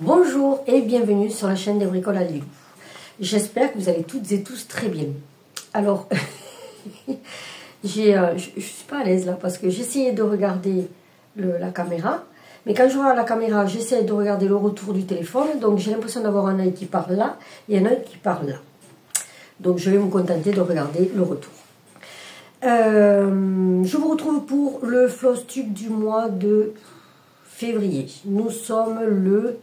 Bonjour et bienvenue sur la chaîne des bricoles à Lilou. J'espère que vous allez toutes et tous très bien. Alors, je suis pas à l'aise là parce que j'essayais de regarder la caméra. Mais quand je regarde la caméra, j'essaie de regarder le retour du téléphone. Donc j'ai l'impression d'avoir un œil qui part là et un œil qui part là. Donc je vais me contenter de regarder le retour. Je vous retrouve pour le floss tube du mois de février. Nous sommes le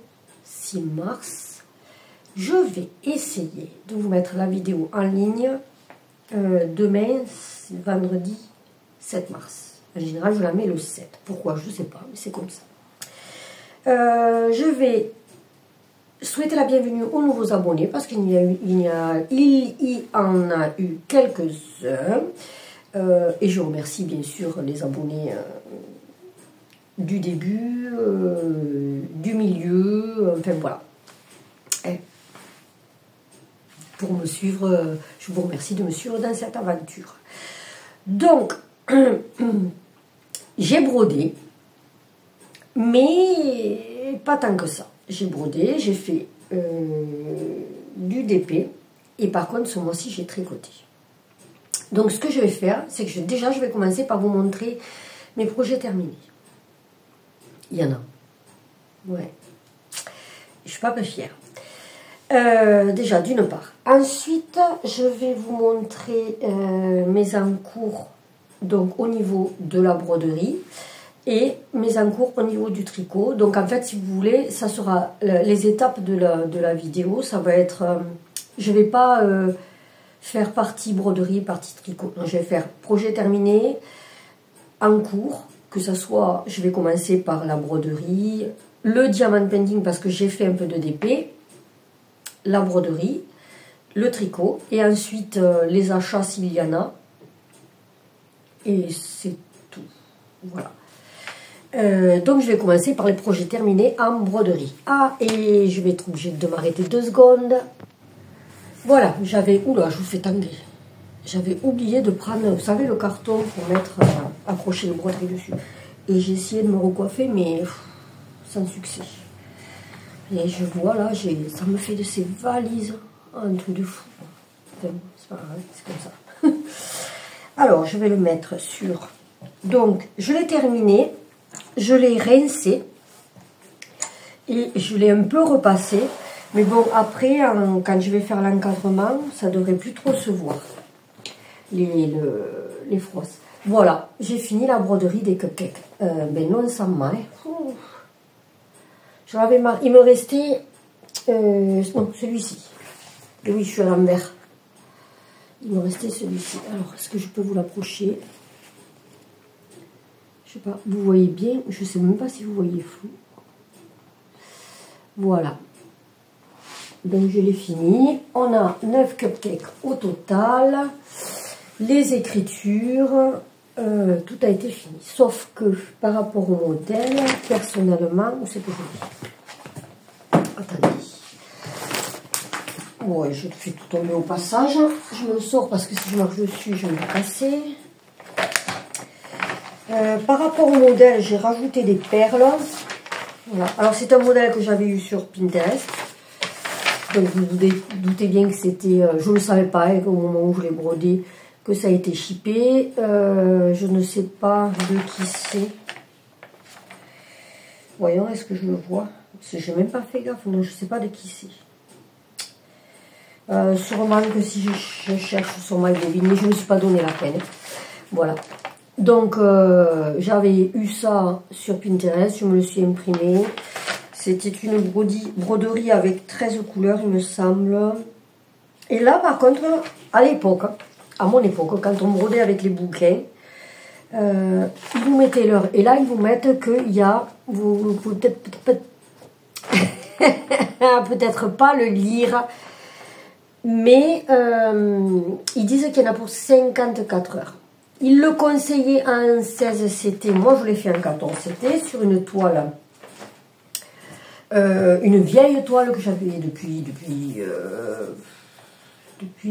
6 mars. Je vais essayer de vous mettre la vidéo en ligne demain, vendredi 7 mars. En général, je la mets le 7. Pourquoi? Je ne sais pas, mais c'est comme ça. Je vais souhaiter la bienvenue aux nouveaux abonnés parce qu'il y en a eu quelques-uns. Et je remercie bien sûr les abonnés du début, du milieu, enfin voilà. Pour me suivre, je vous remercie de me suivre dans cette aventure. Donc, j'ai brodé, mais pas tant que ça. J'ai brodé, j'ai fait du DP, et par contre, ce mois-ci, j'ai tricoté. Donc, ce que je vais faire, c'est que déjà, je vais commencer par vous montrer mes projets terminés. Il y en a. Ouais. Je suis pas peu fière. Déjà, d'une part. Ensuite, je vais vous montrer mes encours, donc au niveau de la broderie, et mes encours au niveau du tricot. Donc, en fait, si vous voulez, ça sera les étapes de la vidéo. Ça va être... je vais pas faire partie broderie, partie tricot. Donc, je vais faire projet terminé, en cours, que ça soit... Je vais commencer par la broderie, le diamant painting parce que j'ai fait un peu de DP, la broderie, le tricot, et ensuite les achats s'il y en a. Et c'est tout. Voilà. Donc je vais commencer par les projets terminés en broderie. Ah, et je vais être obligée de m'arrêter 2 secondes. Voilà, j'avais... Oula, je vous fais tanguer. J'avais oublié de prendre, vous savez, le carton pour mettre, accrocher le broderie dessus. Et j'ai essayé de me recoiffer, mais sans succès. Et je vois là, ça me fait de ces valises, un truc de fou. Enfin, c'est pas grave, c'est comme ça. Alors, je vais le mettre sur... Donc, je l'ai terminé, je l'ai rincé et je l'ai un peu repassé. Mais bon, après, quand je vais faire l'encadrement, ça devrait plus trop se voir, les frosses. Voilà, j'ai fini la broderie des cupcakes. Ben non, ça m'a... J'en avais marre. Il me restait celui-ci. Oui, je suis à l'envers. Il me restait celui-ci. Alors, est-ce que je peux vous l'approcher? Je sais pas. Vous voyez bien? Je sais même pas si vous voyez flou. Voilà. Donc, je l'ai fini. On a 9 cupcakes au total. Les écritures, tout a été fini. Sauf que par rapport au modèle, personnellement, où c'est que je dis? Attendez. Ouais, je fais tout tomber au passage. Je me le sors parce que si je marche dessus, je vais me casser. Par rapport au modèle, j'ai rajouté des perles. Voilà. Alors, c'est un modèle que j'avais eu sur Pinterest. Donc, vous vous doutez bien que c'était... je ne le savais pas au moment où je l'ai brodé, que ça a été shippé. Je ne sais pas de qui c'est. Voyons, est-ce que je le vois? Parce que je n'ai même pas fait gaffe. Non, je ne sais pas de qui c'est. Sûrement que si je cherche sur MyBobbin, mais je ne me suis pas donné la peine. Voilà. Donc, j'avais eu ça sur Pinterest. Je me le suis imprimé. C'était une broderie avec 13 couleurs, il me semble. Et là, par contre, à l'époque, à mon époque, quand on brodait avec les bouquins, ils vous mettaient l'heure. Et là, ils vous mettent qu'il y a... Vous pouvez peut-être pas le lire, mais ils disent qu'il y en a pour 54 heures. Ils le conseillaient en 16 CT. Moi, je l'ai fait en 14 CT sur une toile. Une vieille toile que j'avais depuis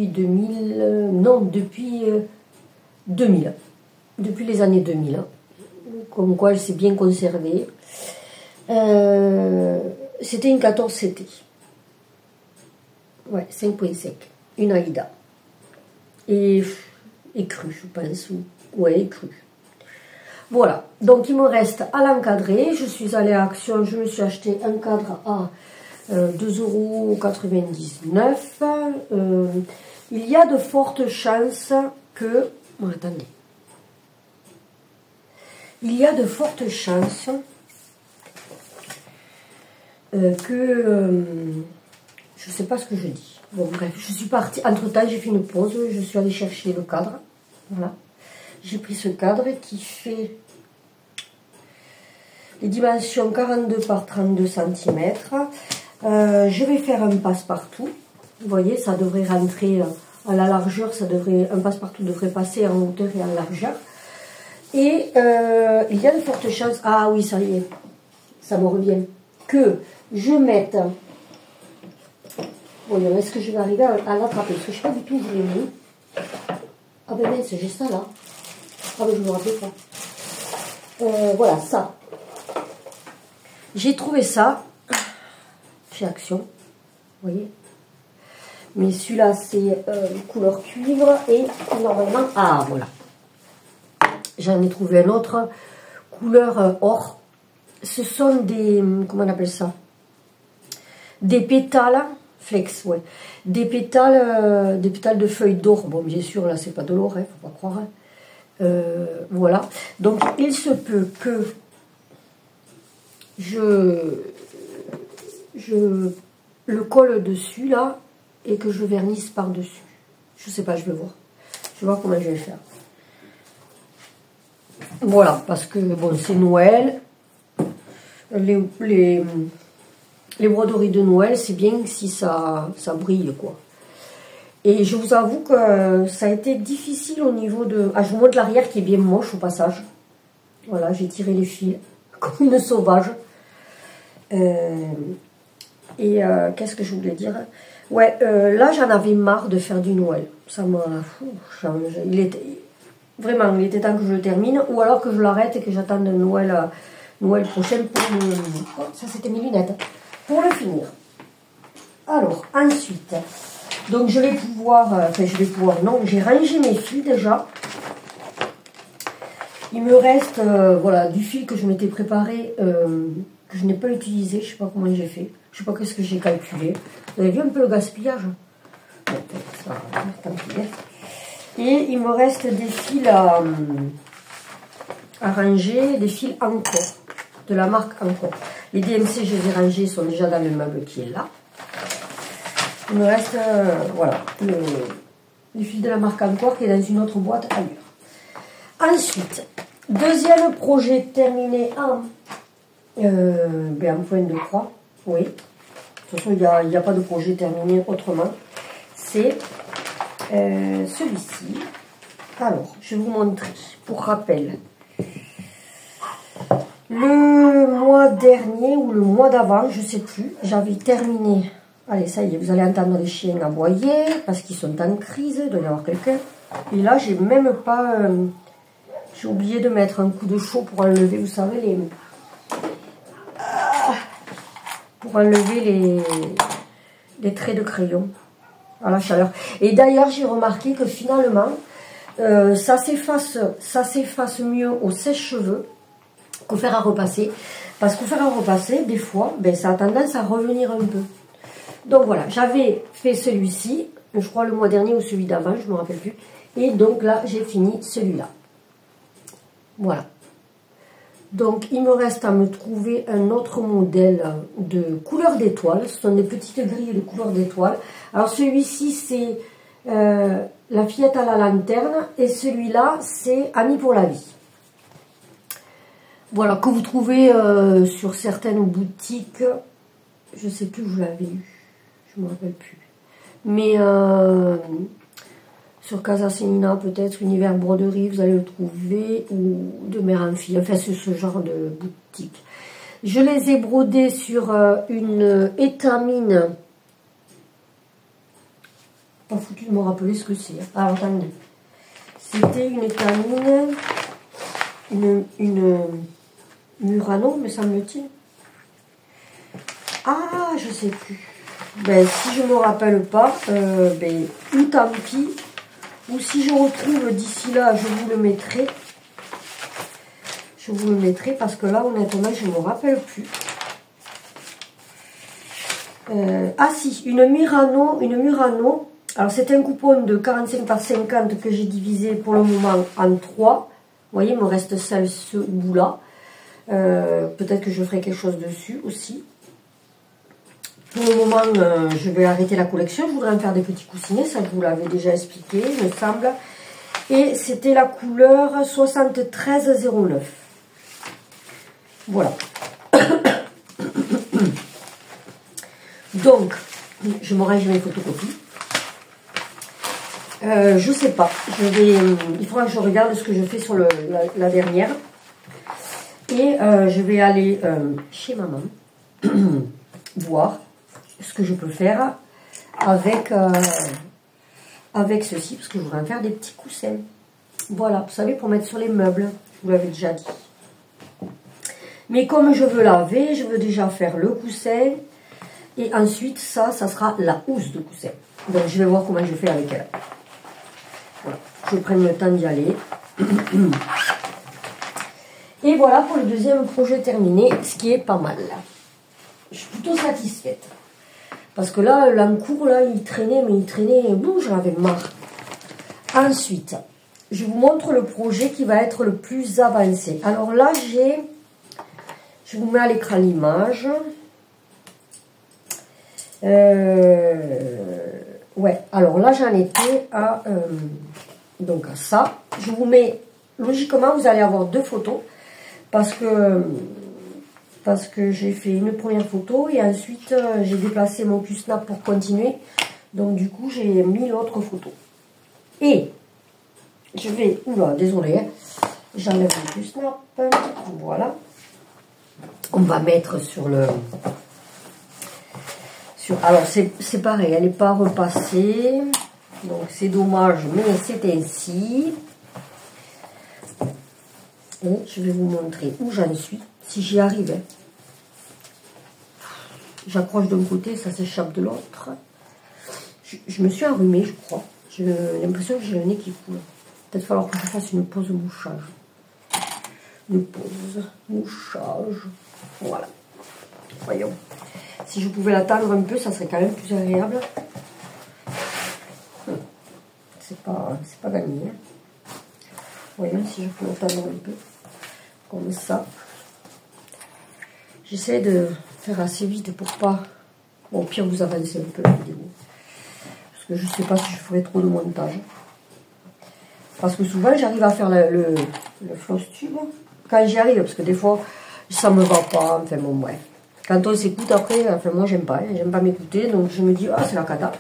2000, non, depuis 2000, depuis les années 2000, comme quoi elle s'est bien conservée. C'était une 14 CT. Ouais, 5.5. Une Aïda. Et crue, je pense. Ouais, crue. Voilà. Donc, il me reste à l'encadrer. Je suis allée à Action. Je me suis acheté un cadre à 2,99 €. Il y a de fortes chances que... Bon, attendez. Il y a de fortes chances que... je ne sais pas ce que je dis. Bon, bref, je suis partie. Entre-temps, j'ai fait une pause. Je suis allée chercher le cadre. Voilà. J'ai pris ce cadre qui fait les dimensions 42 par 32 cm. Je vais faire un passe-partout. Vous voyez, ça devrait rentrer à la largeur. Un passe-partout devrait passer en hauteur et en largeur. Et il y a de fortes chances... Ah oui, ça y est. Ça me revient. Que je mette... Voyons, est-ce que je vais arriver à l'attraper? Parce que je ne sais pas du tout où je l'ai mis. Ah ben mince, j'ai ça là. Ah ben je me rappelle pas. Voilà, ça. J'ai trouvé ça chez Action. Vous voyez. Mais celui-là, c'est couleur cuivre. Et normalement... Ah, voilà. J'en ai trouvé un autre. Couleur or. Ce sont des... Comment on appelle ça? Des pétales... Flex, ouais. Des pétales de feuilles d'or. Bon, bien sûr, là, c'est pas de l'or, hein, faut pas croire. Hein. Voilà. Donc, il se peut que je le colle dessus, là, et que je vernisse par-dessus. Je sais pas, je vais voir. Je vais voir comment je vais faire. Voilà, parce que, bon, c'est Noël. Les broderies de Noël, c'est bien si ça brille, quoi. Et je vous avoue que ça a été difficile au niveau de... Ah, je vous montre l'arrière qui est bien moche au passage. Voilà, j'ai tiré les fils comme une sauvage. Qu'est-ce que je voulais dire? Ouais, là, j'en avais marre de faire du Noël. Ça m'a... Vraiment, il était temps que je le termine. Ou alors que je l'arrête et que j'attende Noël prochain pour le... Oh, ça, c'était mes lunettes. Pour le finir. Alors, ensuite, donc je vais pouvoir, non, j'ai rangé mes fils déjà. Il me reste, voilà, du fil que je m'étais préparé, que je n'ai pas utilisé, je ne sais pas comment j'ai fait, je ne sais pas qu'est-ce que j'ai calculé. Vous avez vu un peu le gaspillage? Bon, ça, tant pis. Et il me reste des fils à ranger, des fils encore, de la marque encore. Les DMC, je les ai rangés, ils sont déjà dans le meuble qui est là. Il me reste, voilà, les fils de la marque Encore qui est dans une autre boîte ailleurs. Ensuite, deuxième projet terminé en point de croix. Oui. De toute façon, il n'y a pas de projet terminé autrement. C'est celui-ci. Alors, je vais vous montrer pour rappel. Le mois dernier ou le mois d'avant, je ne sais plus, j'avais terminé. Allez, ça y est, vous allez entendre les chiens aboyer parce qu'ils sont en crise, il doit y avoir quelqu'un. Et là, j'ai même pas... j'ai oublié de mettre un coup de chaud pour enlever, vous savez, pour enlever les traits de crayon à la chaleur. Et d'ailleurs, j'ai remarqué que finalement, ça s'efface mieux au sèche-cheveux qu'au fer à repasser. Parce qu'au fer à repasser, des fois, ben, ça a tendance à revenir un peu. Donc voilà, j'avais fait celui-ci, je crois le mois dernier ou celui d'avant, je ne me rappelle plus. Et donc là, j'ai fini celui-là. Voilà. Donc, il me reste à me trouver un autre modèle de couleur d'étoile. Ce sont des petites grilles de couleur d'étoile. Alors, celui-ci, c'est la fillette à la lanterne. Et celui-là, c'est Amis pour la vie. Voilà, que vous trouvez sur certaines boutiques. Je ne sais plus où je l'avais eu. Je ne me rappelle plus. Mais sur Casa Semina, peut-être, Univers Broderie, vous allez le trouver. Ou de Mère en Fille. Enfin, c'est ce genre de boutique. Je les ai brodés sur une étamine. Pas foutu de me rappeler ce que c'est. Alors, attendez. C'était une étamine. Une Murano, me semble-t-il. Ah, je sais plus. Ben, si je me rappelle pas, ben, ou tant pis, ou si je retrouve d'ici là, je vous le mettrai. Je vous le mettrai parce que là, honnêtement, je ne me rappelle plus. Ah si, une Murano. Alors, c'est un coupon de 45 par 50 que j'ai divisé pour le moment en 3. Vous voyez, il me reste ce bout-là. Peut-être que je ferai quelque chose dessus aussi. Pour le moment, je vais arrêter la collection. Je voudrais en faire des petits coussinets. Ça, je vous l'avais déjà expliqué, il me semble. Et c'était la couleur 7309. Voilà. Donc, je me range mes photocopies. Je sais pas. Il faudra que je regarde ce que je fais sur la dernière. Et je vais aller chez maman voir ce que je peux faire avec ceci, parce que je voudrais en faire des petits coussins. Voilà, vous savez, pour mettre sur les meubles, je vous l'avais déjà dit. Mais comme je veux laver, je veux déjà faire le coussin. Et ensuite, ça sera la housse de coussin. Donc, je vais voir comment je fais avec elle. Voilà, je prends le temps d'y aller. Et voilà pour le deuxième projet terminé, ce qui est pas mal. Je suis plutôt satisfaite. Parce que là, l'encours, là, il traînait, bon, j'en avais marre. Ensuite, je vous montre le projet qui va être le plus avancé. Alors là, je vous mets à l'écran l'image. Ouais, alors là, j'en étais à ça. Je vous mets, logiquement, vous allez avoir 2 photos. Parce que j'ai fait une première photo et ensuite j'ai déplacé mon Q-Snap pour continuer. Donc du coup j'ai mis l'autre photo. Et je vais, oula, désolé, hein, j'enlève mon Q-Snap. Voilà. On va mettre sur le... alors c'est pareil, elle n'est pas repassée. Donc c'est dommage, mais c'est ainsi. Et je vais vous montrer où j'en suis, si j'y arrive. Hein. J'accroche d'un côté, ça s'échappe de l'autre. Je me suis enrhumée, je crois. J'ai l'impression que j'ai le nez qui coule. Peut-être falloir que je fasse une pause mouchage. Une pause mouchage. Voilà. Voyons. Si je pouvais l'attendre un peu, ça serait quand même plus agréable. C'est pas gagné. Hein. Voyons si je peux l'attendre un peu. Comme ça. J'essaie de faire assez vite pour pas... Bon, au pire, vous avancez un peu la vidéo. Parce que je sais pas si je ferai trop de montage. Parce que souvent, j'arrive à faire le floss tube. Quand j'y arrive, parce que des fois, ça me va pas. Enfin, bon, bref. Quand on s'écoute après, enfin, moi, j'aime pas. J'aime pas m'écouter. Donc, je me dis, ah, c'est la cata.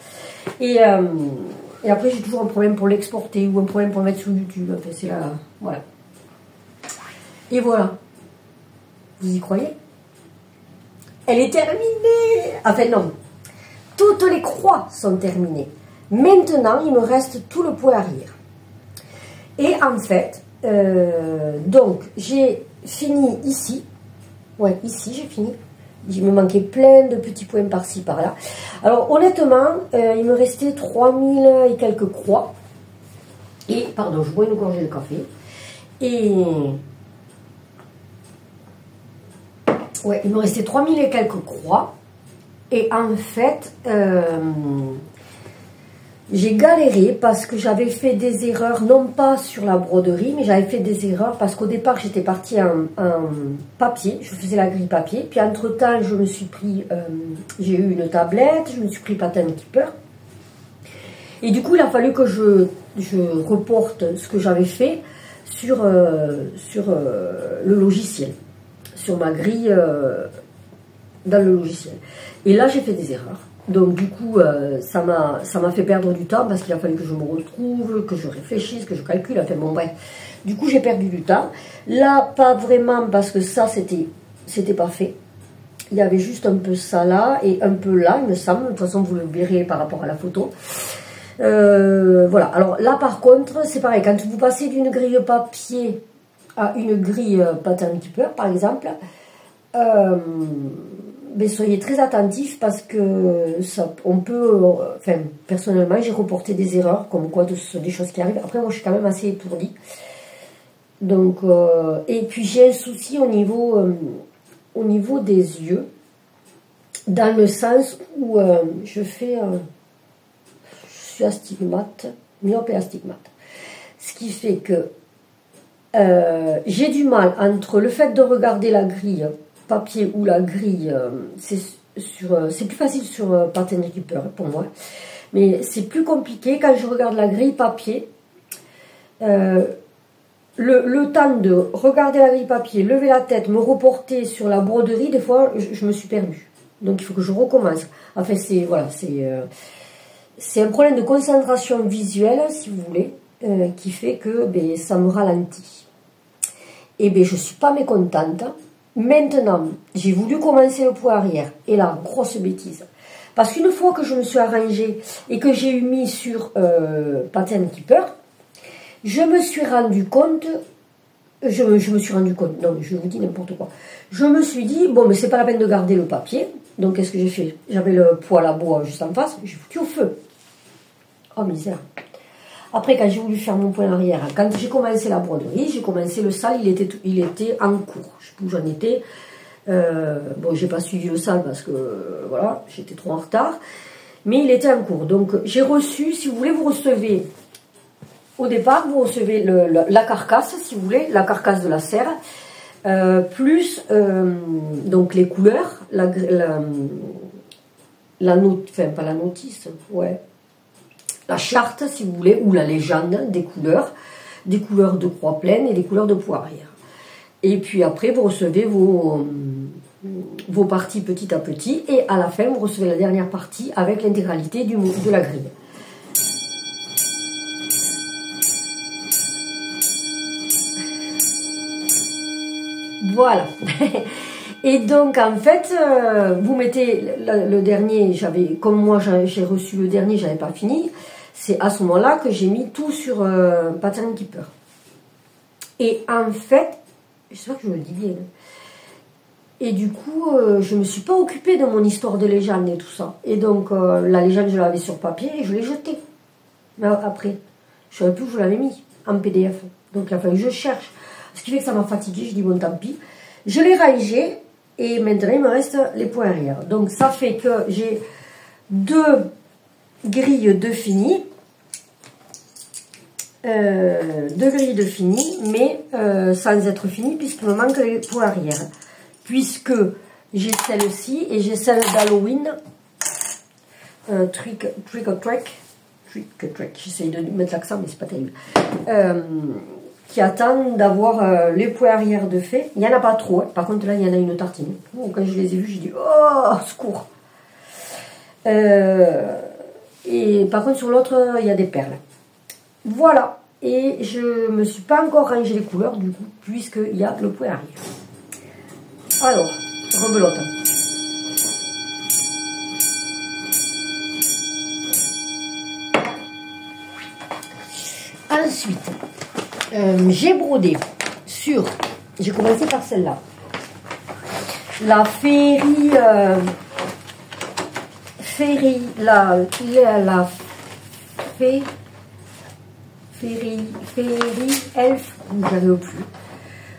Et après, j'ai toujours un problème pour l'exporter ou un problème pour le mettre sur YouTube. Enfin, c'est là... Voilà. Et voilà. Vous y croyez? Elle est terminée. Enfin non. Toutes les croix sont terminées. Maintenant, il me reste tout le point arrière. Et en fait, donc, j'ai fini ici. Ouais, ici, j'ai fini. Il me manquait plein de petits points par-ci, par-là. Alors, honnêtement, il me restait 3000 et quelques croix. Et, pardon, je bois une gorgée de café. Et... ouais, il me restait 3000 et quelques croix. Et en fait, j'ai galéré parce que j'avais fait des erreurs, non pas sur la broderie, mais j'avais fait des erreurs parce qu'au départ, j'étais partie en papier. Je faisais la grille papier. Puis entre-temps, je me suis pris, j'ai eu une tablette, je me suis pris Pattern Keeper. Et du coup, il a fallu que je reporte ce que j'avais fait sur le logiciel. Sur ma grille dans le logiciel. Et là, j'ai fait des erreurs. Donc, du coup, ça m'a fait perdre du temps parce qu'il a fallu que je me retrouve, que je réfléchisse, que je calcule. Enfin, bon, bref. Du coup, j'ai perdu du temps. Là, pas vraiment parce que ça, c'était pas fait. Il y avait juste un peu ça là et un peu là, il me semble. De toute façon, vous le verrez par rapport à la photo. Voilà. Alors, là, par contre, c'est pareil. Quand vous passez d'une grille papier à une grille Pattern Keeper, par exemple, ben, soyez très attentifs parce que ça, on peut, enfin, personnellement, j'ai reporté des erreurs, comme quoi ce sont des choses qui arrivent. Après, moi, je suis quand même assez étourdie. Donc, et puis j'ai un souci au niveau des yeux, dans le sens où je suis astigmate, myope et astigmate. Ce qui fait que j'ai du mal entre le fait de regarder la grille papier ou la grille, c'est plus facile sur Pattern Keeper pour moi, mais c'est plus compliqué quand je regarde la grille papier. Le temps de regarder la grille papier, lever la tête, me reporter sur la broderie, des fois je me suis perdue. Donc il faut que je recommence. Enfin c'est voilà, c'est un problème de concentration visuelle, si vous voulez, qui fait que ben, ça me ralentit. Et bien je suis pas mécontente. Maintenant, j'ai voulu commencer le point arrière. Et là, grosse bêtise. Parce qu'une fois que je me suis arrangée et que j'ai mis sur Pattern Keeper, je me suis rendu compte, non, je vous dis n'importe quoi. Je me suis dit, bon, mais c'est pas la peine de garder le papier. Donc, qu'est-ce que j'ai fait? J'avais le poêle à bois juste en face, j'ai foutu au feu. Oh, misère. Après, quand j'ai voulu faire mon point arrière, quand j'ai commencé la broderie, j'ai commencé le sale, il était en cours. Je sais plus où j'en étais. Bon, j'ai pas suivi le sale parce que, voilà, j'étais trop en retard. Mais il était en cours. Donc, j'ai reçu, si vous voulez, vous recevez... Au départ, vous recevez la carcasse, si vous voulez, la carcasse de la serre, plus donc les couleurs, enfin pas la notice, ouais, la charte, si vous voulez, ou la légende des couleurs de croix pleine et des couleurs de poirière. Et puis après, vous recevez vos parties petit à petit, et à la fin, vous recevez la dernière partie avec l'intégralité de la grille. Voilà. Et donc, en fait, vous mettez le dernier, comme moi j'ai reçu le dernier, j'avais pas fini. C'est à ce moment-là que j'ai mis tout sur Pattern Keeper. Et en fait, j'espère que je me le dis bien. Et du coup, je me suis pas occupée de mon histoire de légende et tout ça. Et donc, la légende, je l'avais sur papier et je l'ai jetée. Mais après, je savais plus où je l'avais mis, en PDF. Donc, il a fallu que je cherche. Ce qui fait que ça m'a fatiguée, je dis bon tant pis. Je l'ai rangé et maintenant il me reste les points arrière. Donc ça fait que j'ai 2 grilles de fini. 2 grilles de fini, mais sans être fini puisqu'il me manque les points arrière. Puisque j'ai celle-ci et j'ai celle d'Halloween. Trick or Track. J'essaye de mettre l'accent mais c'est pas terrible. Qui attendent d'avoir les points arrière de fait. Il n'y en a pas trop. Hein. Par contre, là, il y en a une tartine. Oh, quand je les ai vus, j'ai dit « Oh, secours !» Et par contre, sur l'autre, il y a des perles. Voilà. Et je ne me suis pas encore rangé les couleurs, du coup, puisqu'il y a le point arrière. Alors, rebelote. Ensuite... j'ai brodé sur, j'ai commencé par celle-là, la féerie, elfe, j'avais au plus,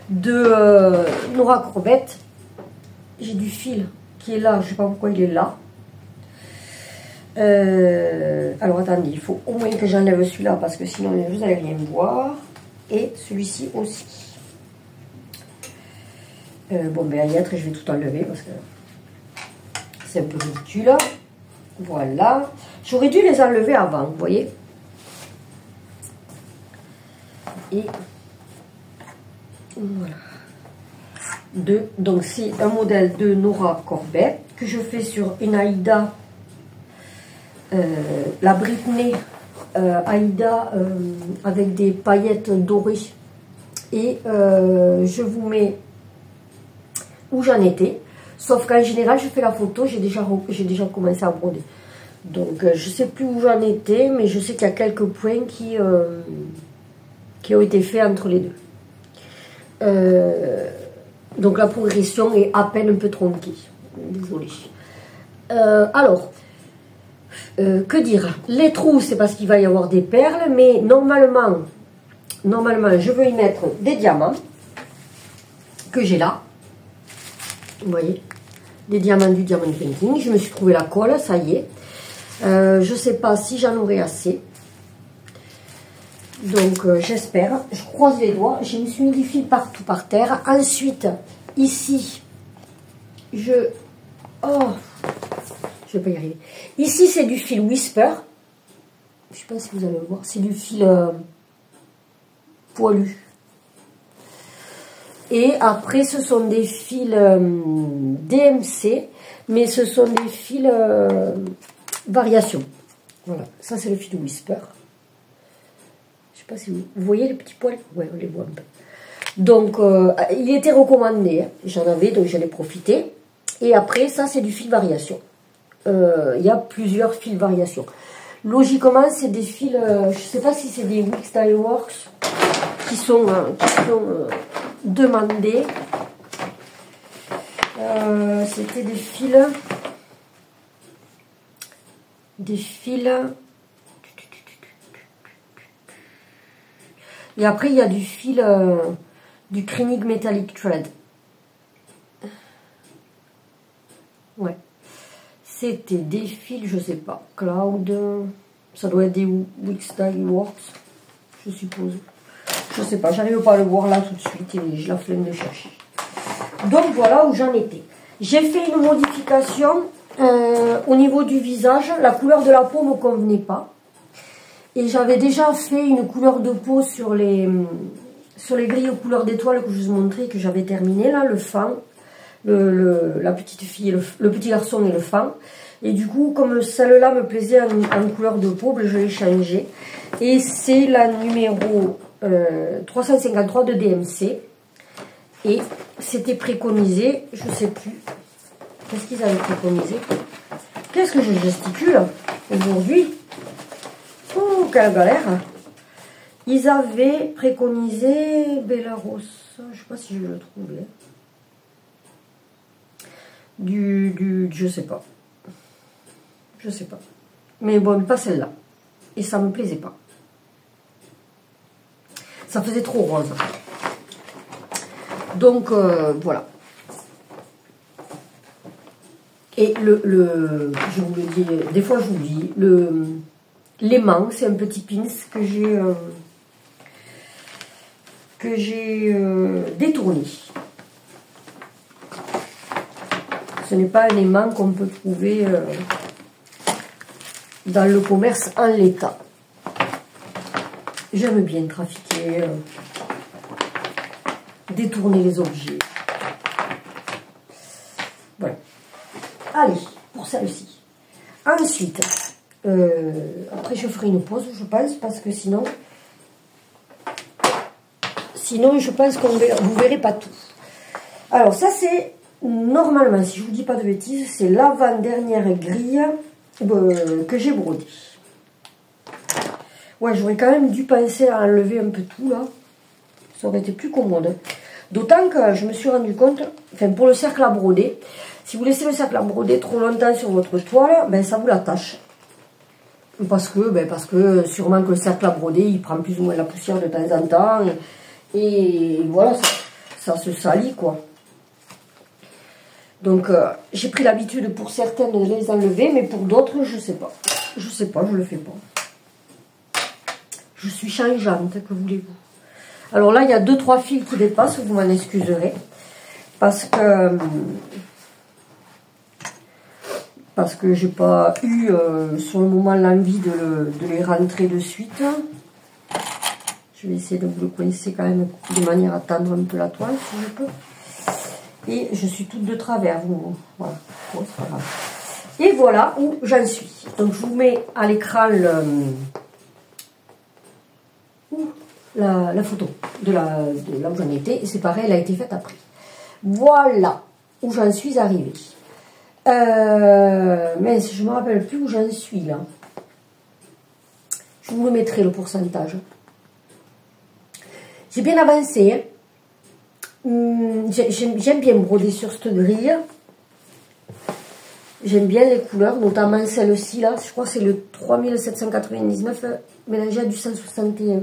de Nora Corbett. J'ai du fil qui est là, je sais pas pourquoi il est là. Alors attendez, il faut au moins que j'enlève celui-là parce que sinon vous n'allez rien voir. Et celui-ci aussi. Bon, ben, je vais tout enlever parce que c'est un peu ridicule. Voilà. J'aurais dû les enlever avant, vous voyez. Et voilà. Donc, c'est un modèle de Nora Corbett que je fais sur une Aïda, la Britney. Aïda avec des paillettes dorées et je vous mets où j'en étais, sauf qu'en général je fais la photo, j'ai déjà commencé à broder, donc je sais plus où j'en étais, mais je sais qu'il y a quelques points qui ont été faits entre les deux, donc la progression est à peine un peu tronquée, Désolée. Alors, que dire? Les trous, c'est parce qu'il va y avoir des perles, mais normalement, je veux y mettre des diamants que j'ai là. Vous voyez, des diamants du Diamond Painting. Je me suis trouvé la colle, ça y est. Je ne sais pas si j'en aurai assez. Donc, j'espère. Je croise les doigts. Je me suis mis du fil partout par terre. Ensuite, ici, oh, je vais pas y arriver. Ici, c'est du fil Whisper. Je ne sais pas si vous allez le voir. C'est du fil poilu. Et après, ce sont des fils DMC, mais ce sont des fils variation. Voilà, ça c'est le fil Whisper. Je ne sais pas si vous voyez les petits poils. Ouais, on les voit un peu. Donc, il était recommandé. Hein. J'en avais, donc j'en ai profité. Et après, ça c'est du fil variation. Il y a plusieurs fils variation. Logiquement, c'est des fils, je ne sais pas si c'est des Wick Style Works qui sont demandés. C'était des fils. Et après, il y a du fil du Krinig Metallic Thread. Ouais. C'était des fils, je sais pas. Cloud. Ça doit être des Wick Style Works, je suppose. Je sais pas, j'arrive pas à le voir là tout de suite et je la flemme de chercher. Donc voilà où j'en étais. J'ai fait une modification au niveau du visage. La couleur de la peau ne me convenait pas. Et j'avais déjà fait une couleur de peau sur les grilles aux couleurs d'étoiles que je vous ai montré, que j'avais terminé là, le fan, la petite fille, le petit garçon et le fan. Et du coup, comme celle-là me plaisait en couleur de peau, je l'ai changée. Et c'est la numéro 353 de DMC. Et c'était préconisé, je ne sais plus. Qu'est-ce qu'ils avaient préconisé? Qu'est-ce que je gesticule aujourd'hui? Oh, quelle galère! Ils avaient préconisé Bellaros. Je ne sais pas si je le trouvais. Je sais pas. Je sais pas. Mais bon, pas celle-là. Et ça me plaisait pas. Ça faisait trop rose. Donc, voilà. Et je vous le dis, des fois j'oublie, l'aimant, c'est un petit pins que j'ai détourné. Ce n'est pas un aimant qu'on peut trouver dans le commerce en l'état. J'aime bien trafiquer, détourner les objets. Voilà. Allez, pour celle-ci. Ensuite, après je ferai une pause, je pense, parce que sinon je pense que vous verrez pas tout. Alors ça c'est, normalement, si je vous dis pas de bêtises, c'est l'avant-dernière grille que j'ai brodée. Ouais, j'aurais quand même dû penser à enlever un peu tout là. Ça aurait été plus commode. D'autant que je me suis rendu compte, enfin pour le cercle à broder, si vous laissez le cercle à broder trop longtemps sur votre toile, ben ça vous l'attache. Parce que sûrement que le cercle à broder, il prend plus ou moins la poussière de temps en temps. Et voilà, ça se salit quoi. Donc j'ai pris l'habitude pour certaines de les enlever, mais pour d'autres, je sais pas. Je sais pas, je le fais pas. Je suis changeante, que voulez-vous. Alors là, il y a 2-3 fils qui dépassent, vous m'en excuserez. Parce que j'ai pas eu sur le moment l'envie de les rentrer de suite. Je vais essayer de vous le coincer quand même de manière à tendre un peu la toile si je peux. Et je suis toute de travers. Voilà, bon, c'est pas grave. Et voilà où j'en suis. Donc je vous mets à l'écran la photo de là où j'en étais. Et c'est pareil, elle a été faite après. Voilà où j'en suis arrivée. Mais je ne me rappelle plus où j'en suis là. Je vous le mettrai le pourcentage. J'ai bien avancé. Hein. J'aime bien broder sur cette grille. J'aime bien les couleurs, notamment celle-ci là. Je crois que c'est le 3799 mélangé à du 161.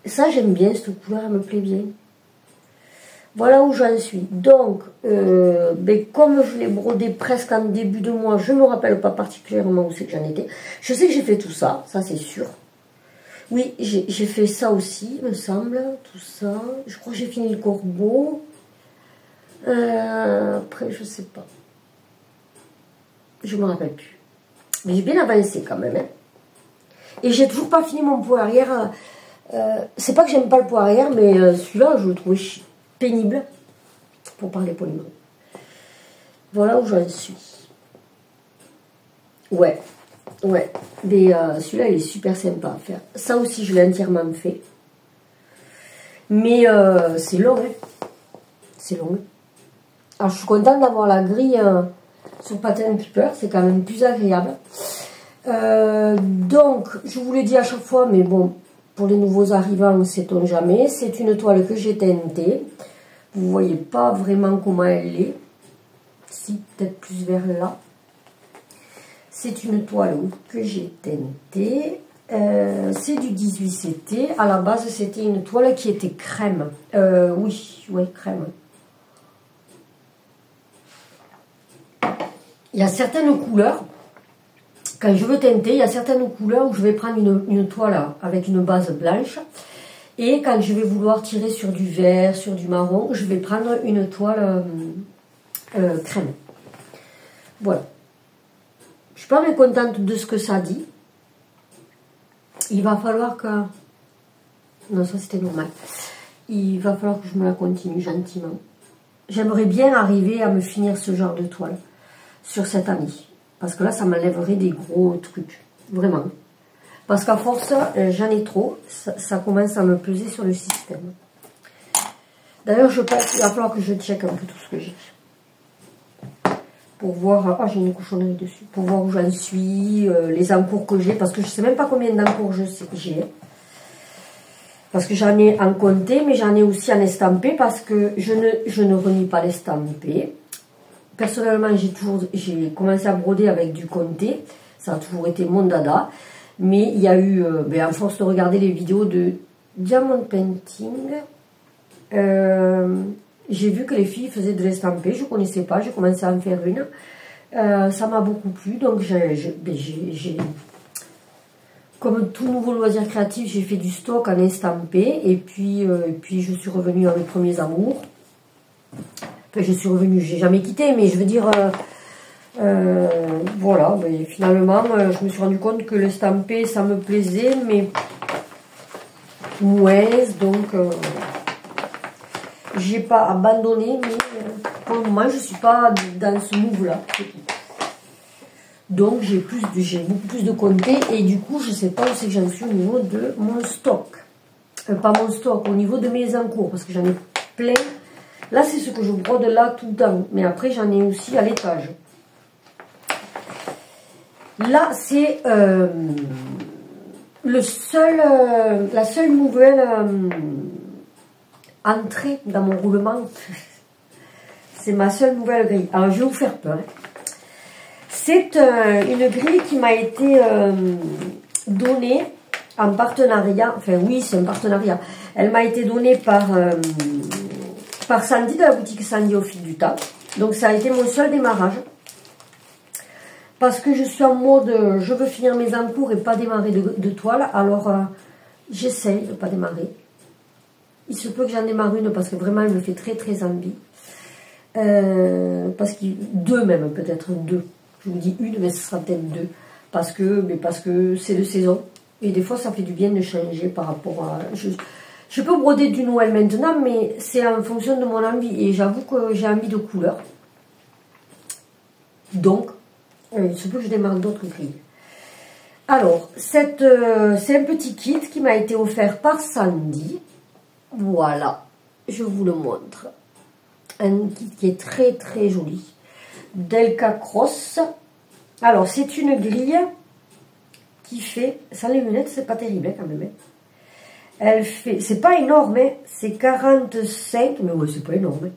Ça, j'aime bien cette couleur, elle me plaît bien. Voilà où j'en suis. Donc, comme je l'ai brodé presque en début de mois, je ne me rappelle pas particulièrement où c'est que j'en étais. Je sais que j'ai fait tout ça, ça c'est sûr. Oui, j'ai fait ça aussi, il me semble, tout ça. Je crois que j'ai fini le corbeau. Après, je sais pas. Je me rappelle plus. Mais j'ai bien avancé quand même. Hein. Et j'ai toujours pas fini mon pot arrière. C'est pas que j'aime pas le pot arrière, mais celui-là, je le trouvais pénible, pour parler poliment. Voilà où j'en suis. Ouais. Mais celui-là, il est super sympa à faire. Ça aussi, je l'ai entièrement fait. Mais c'est long, hein. C'est long. Alors, je suis contente d'avoir la grille sur Pattern Keeper. C'est quand même plus agréable. Donc, je vous le dis à chaque fois, mais bon, pour les nouveaux arrivants, ne sait-on jamais. C'est une toile que j'ai teintée. Vous ne voyez pas vraiment comment elle est. Si, peut-être plus vers là. C'est une toile que j'ai teintée. C'est du 18CT. À la base, c'était une toile qui était crème. Oui, crème. Il y a certaines couleurs, quand je veux teinter, il y a certaines couleurs où je vais prendre une toile avec une base blanche. Et quand je vais vouloir tirer sur du vert, sur du marron, je vais prendre une toile crème. Voilà. Je suis pas mécontente de ce que ça dit. Il va falloir que... Non, ça c'était normal. Il va falloir que je me la continue gentiment. J'aimerais bien arriver à me finir ce genre de toile sur cette année. Parce que là, ça m'enlèverait des gros trucs. Vraiment. Parce qu'à force, j'en ai trop. Ça commence à me peser sur le système. D'ailleurs, je pense qu'il va falloir que je check un peu tout ce que j'ai. Pour voir... Ah, j'ai une cochonnerie dessus. Pour voir où j'en suis, les encours que j'ai. Parce que je ne sais même pas combien d'encours j'ai. Parce que j'en ai en compté, mais j'en ai aussi en estampé. Parce que je ne renie pas l'estampé. Personnellement, j'ai commencé à broder avec du comté. Ça a toujours été mon dada. Mais il y a eu, à force de regarder les vidéos de Diamond Painting, j'ai vu que les filles faisaient de l'estampé. Je ne connaissais pas, j'ai commencé à en faire une. Ça m'a beaucoup plu, donc comme tout nouveau loisir créatif, j'ai fait du stock en estampé. Et puis je suis revenue à mes premiers amours. Enfin, je suis revenue, j'ai jamais quitté, mais je veux dire... voilà, mais finalement, je me suis rendu compte que l'estampé, ça me plaisait, mais ouais, donc j'ai pas abandonné, mais pour le moment, je suis pas dans ce move-là. Donc j'ai beaucoup plus de compté, et du coup, je sais pas où c'est que j'en suis au niveau de mon stock. Pas mon stock, au niveau de mes encours, parce que j'en ai plein. Là, c'est ce que je brode là tout le temps, mais après, j'en ai aussi à l'étage. Là, c'est la seule nouvelle entrée dans mon roulement. C'est ma seule nouvelle grille. Alors, je vais vous faire peur. C'est une grille qui m'a été donnée en partenariat. Enfin, oui, c'est un partenariat. Elle m'a été donnée par Sandy de la boutique Sandy au fil du temps. Donc, ça a été mon seul démarrage. Parce que je suis en mode, je veux finir mes encours et pas démarrer de toile. Alors, j'essaye de ne pas démarrer. Il se peut que j'en démarre une parce que vraiment, elle me fait très, très envie. Parce que deux même, peut-être deux. Je vous dis une, mais ce sera peut-être deux. Parce que c'est de saison. Et des fois, ça fait du bien de changer par rapport à... Je peux broder du Noël maintenant, mais c'est en fonction de mon envie. Et j'avoue que j'ai envie de couleur. Donc... il se peut que je démarre d'autres grilles. Alors, c'est un petit kit qui m'a été offert par Sandy. Voilà, je vous le montre. Un kit qui est très très joli. Delca Cross. Alors, c'est une grille qui fait... Sans les lunettes, c'est pas terrible hein, quand même. Hein. Elle fait... C'est pas énorme, hein, c'est 45... Mais ouais, c'est pas énorme. Hein.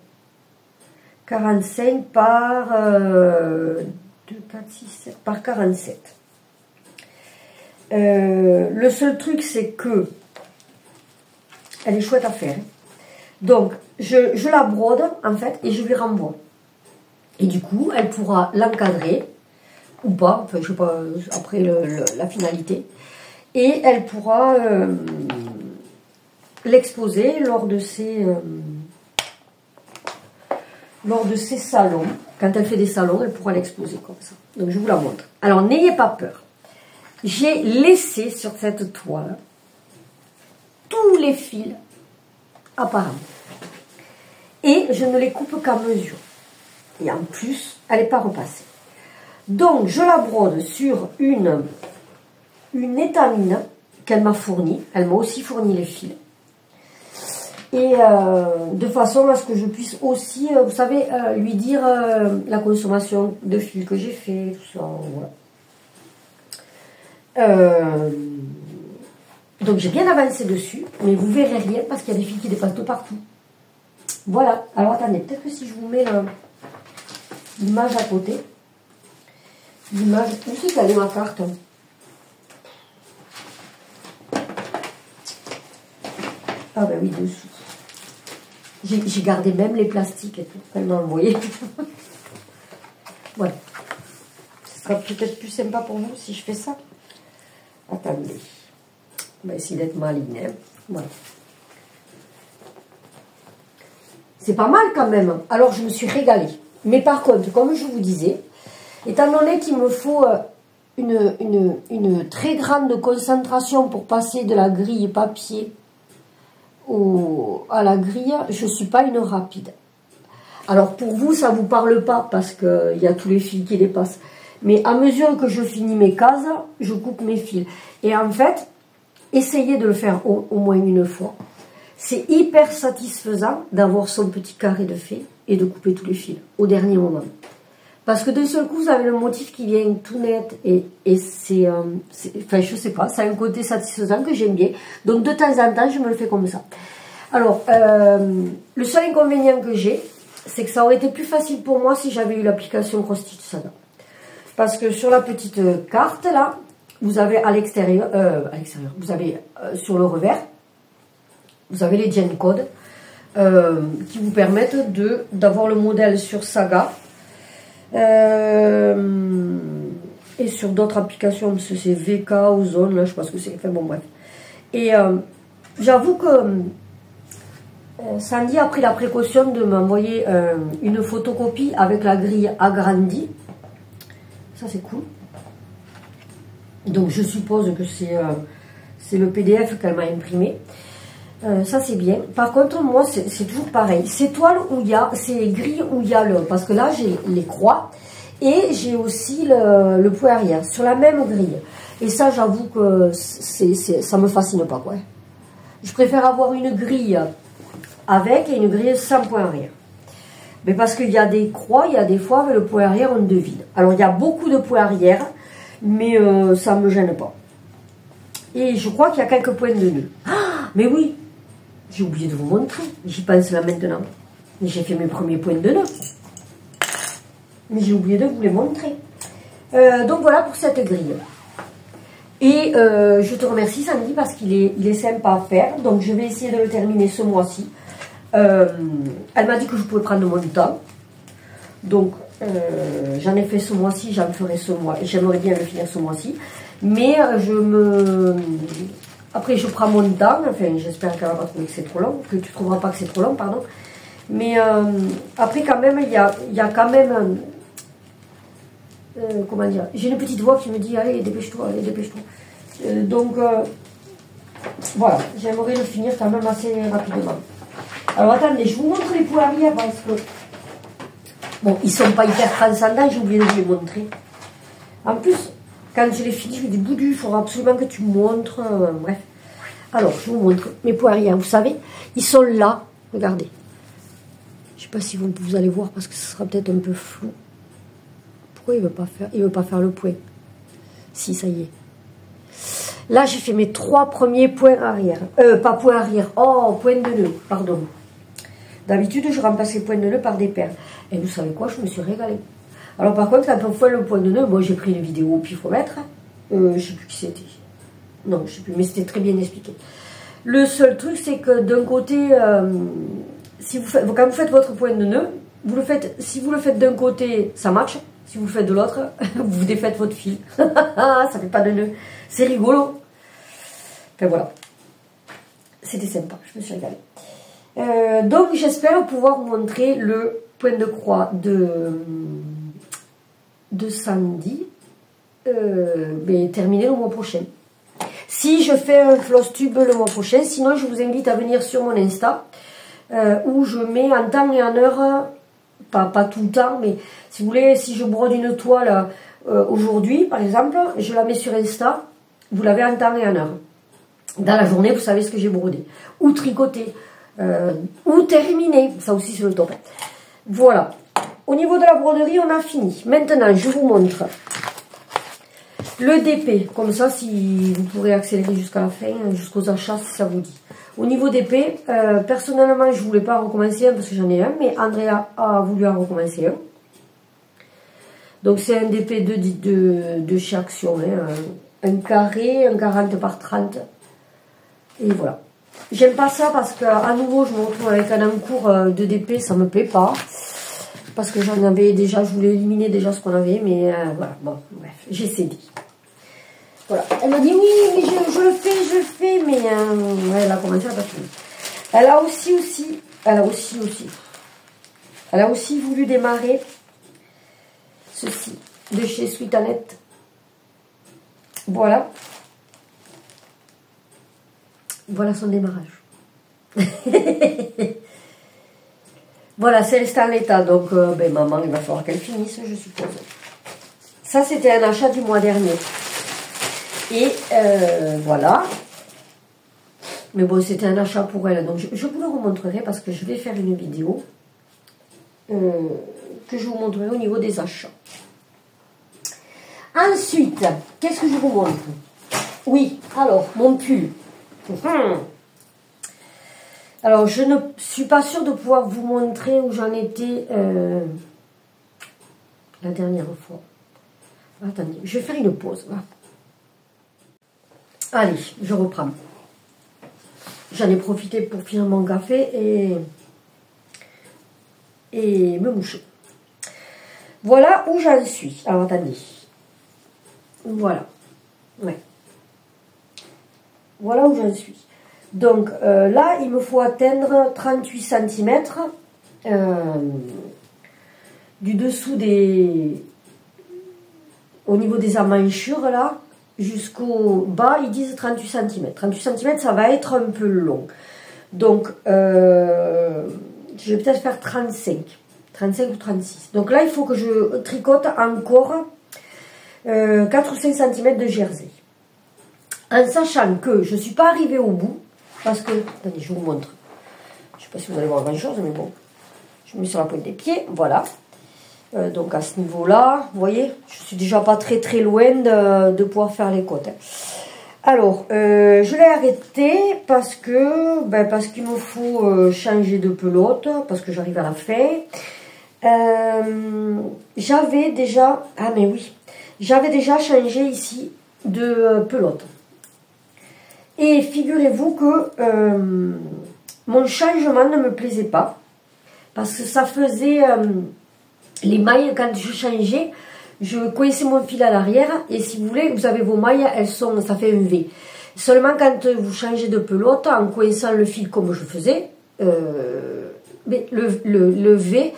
45 par 2, 4, 6, 7 par 47. Le seul truc, c'est que elle est chouette à faire. Donc, je la brode, en fait, et je lui renvoie. Et du coup, elle pourra l'encadrer, ou pas, enfin, je sais pas, après la finalité. Et elle pourra l'exposer lors de ses salons. Quand elle fait des salons, elle pourra l'exposer comme ça. Donc, je vous la montre. Alors, n'ayez pas peur. J'ai laissé sur cette toile tous les fils apparents. Et je ne les coupe qu'à mesure. Et en plus, elle n'est pas repassée. Donc, je la brode sur une étamine qu'elle m'a fournie. Elle m'a aussi fourni les fils. Et de façon à ce que je puisse aussi, vous savez, lui dire la consommation de fils que j'ai fait, tout ça, voilà. Donc, j'ai bien avancé dessus, mais vous verrez rien parce qu'il y a des fils qui dépassent de partout. Voilà. Alors, attendez, peut-être que si je vous mets l'image à côté. L'image, où c'est qu'elle est ma carte? Ah ben oui, dessous. J'ai gardé même les plastiques et tout. Elle m'a envoyé. Voilà. Ce sera peut-être plus sympa pour vous si je fais ça. Attendez. On va essayer d'être maligne. Hein. Voilà. C'est pas mal quand même. Alors, je me suis régalée. Mais par contre, comme je vous disais, étant donné qu'il me faut une très grande concentration pour passer de la grille papier à la grille, je ne suis pas une rapide. Alors pour vous, ça ne vous parle pas parce qu'il y a tous les fils qui dépassent. Mais à mesure que je finis mes cases, je coupe mes fils. Et en fait, essayez de le faire au moins une fois. C'est hyper satisfaisant d'avoir son petit carré de fait et de couper tous les fils au dernier moment. Parce que d'un seul coup, vous avez le motif qui vient tout net et c'est, enfin, je sais pas, ça a un côté satisfaisant que j'aime bien. Donc, de temps en temps, je me le fais comme ça. Alors, le seul inconvénient que j'ai, c'est que ça aurait été plus facile pour moi si j'avais eu l'application Cross-Stitch Saga. Parce que sur la petite carte, là, vous avez à l'extérieur, vous avez sur le revers, vous avez les Gen Codes qui vous permettent d'avoir le modèle sur Saga. Et sur d'autres applications, c'est VK ou Zone, là, je pense que c'est. Enfin bon, bref. Et j'avoue que Sandy a pris la précaution de m'envoyer une photocopie avec la grille agrandie. Ça, c'est cool. Donc, je suppose que c'est le PDF qu'elle m'a imprimé. Ça c'est bien. Par contre, moi, c'est toujours pareil. Ces toiles où il y a, ces grilles où il y a parce que là, j'ai les croix et j'ai aussi le point arrière sur la même grille. Et ça, j'avoue que ça me fascine pas, quoi. Je préfère avoir une grille avec et une grille sans point arrière. Mais parce qu'il y a des croix, il y a des fois avec le point arrière, on devine. Alors, il y a beaucoup de points arrière, mais ça me gêne pas. Et je crois qu'il y a quelques points de nœud. Ah, mais oui! J'ai oublié de vous montrer. J'y pense là maintenant. J'ai fait mes premiers points de nœud. Mais j'ai oublié de vous les montrer. Donc voilà pour cette grille. Et je te remercie Sandy parce qu'il est sympa à faire. Donc je vais essayer de le terminer ce mois-ci. Elle m'a dit que je pouvais prendre mon temps. Donc j'en ai fait ce mois-ci, j'en ferai ce mois. Et j'aimerais bien le finir ce mois-ci. Mais après, je prends mon temps, enfin, j'espère qu'elle va pas trouver que c'est trop long, que tu trouveras pas que c'est trop long, pardon. Mais après, quand même, il y a quand même, comment dire, j'ai une petite voix qui me dit, allez, dépêche-toi, allez, dépêche-toi. Donc, voilà, j'aimerais le finir quand même assez rapidement. Alors, attendez, je vous montre les points arrière parce que, bon, ils sont pas hyper transcendants, j'ai oublié de vous les montrer. En plus, quand je les finis, je me dis, Boudu, il faudra absolument que tu me montres. Bref. Alors, je vous montre mes points arrière. Vous savez, ils sont là. Regardez. Je ne sais pas si vous allez voir parce que ce sera peut-être un peu flou. Pourquoi il ne veut pas faire? Il veut pas faire le point. Si, ça y est. Là, j'ai fait mes 3 premiers points arrière. Pas points arrière. Oh, point de nœud. Pardon. D'habitude, je remplace les points de nœud par des perles. Et vous savez quoi, je me suis régalée. Alors par contre, quand on fait le point de nœud, moi j'ai pris une vidéo au pifomètre. Je ne sais plus qui c'était. Non, je ne sais plus, mais c'était très bien expliqué. Le seul truc, c'est que d'un côté, quand vous faites votre point de nœud, si vous le faites d'un côté, ça marche. Si vous le faites de l'autre, vous défaites votre fil. Ça fait pas de nœud. C'est rigolo. Enfin voilà. C'était sympa, je me suis régalée. Donc j'espère pouvoir vous montrer le point de croix de Sandy terminé le mois prochain. Si je fais un floss tube le mois prochain, sinon je vous invite à venir sur mon Insta où je mets en temps et en heure, pas tout le temps, mais si vous voulez, si je brode une toile aujourd'hui par exemple, je la mets sur Insta, vous l'avez en temps et en heure. Dans la journée, vous savez ce que j'ai brodé, ou tricoté, ou terminé, ça aussi c'est le top. Voilà, au niveau de la broderie, on a fini. Maintenant, je vous montre le DP, comme ça, si vous pourrez accélérer jusqu'à la fin, jusqu'aux achats, si ça vous dit. Au niveau DP, personnellement, je ne voulais pas recommencer un parce que j'en ai un, mais Andrea a voulu en recommencer un. Donc, c'est un DP de chez Action, hein, un carré, un 40 par 30. Et voilà. J'aime pas ça parce qu'à nouveau, je me retrouve avec un encours de DP, ça me plaît pas. Parce que j'en avais déjà, je voulais éliminer déjà ce qu'on avait, mais voilà, bon, bref, j'ai cédé. Voilà. Elle m'a dit oui, mais je le fais, mais elle a commencé à pas finir. Elle a aussi voulu démarrer ceci de chez Sweet Annette. Voilà. Voilà son démarrage. Voilà, c'est resté en l'état, donc maman, il va falloir qu'elle finisse, je suppose. Ça, c'était un achat du mois dernier. Et voilà. Mais bon, c'était un achat pour elle, donc je vous le remontrerai parce que je vais faire une vidéo que je vous montrerai au niveau des achats. Ensuite, qu'est-ce que je vous montre? Oui, alors, mon pull. Alors, je ne suis pas sûre de pouvoir vous montrer où j'en étais la dernière fois. Attendez, je vais faire une pause. Allez, je reprends. J'en ai profité pour finir mon café et me moucher. Voilà où j'en suis. Alors, attendez. Voilà. Ouais. Voilà où j'en suis. Donc là, il me faut atteindre 38 cm du dessous au niveau des emmanchures là, jusqu'au bas, ils disent 38 cm. 38 cm, ça va être un peu long. Donc, je vais peut-être faire 35 ou 36. Donc là, il faut que je tricote encore 4 ou 5 cm de jersey. En sachant que je ne suis pas arrivée au bout, parce que, attendez, je vous montre. Je ne sais pas si vous allez voir grand chose, mais bon. Je me mets sur la pointe des pieds, voilà. Donc à ce niveau-là, vous voyez, je suis déjà pas très loin de pouvoir faire les côtes. Alors, je l'ai arrêté parce qu'il me faut changer de pelote, parce que j'arrive à la fin. J'avais déjà, j'avais déjà changé ici de pelote. Et figurez-vous que mon changement ne me plaisait pas, parce que ça faisait les mailles, quand je changeais, je coinçais mon fil à l'arrière, et si vous voulez, vous avez vos mailles, ça fait un V. Seulement quand vous changez de pelote, en coinçant le fil comme je faisais, le V,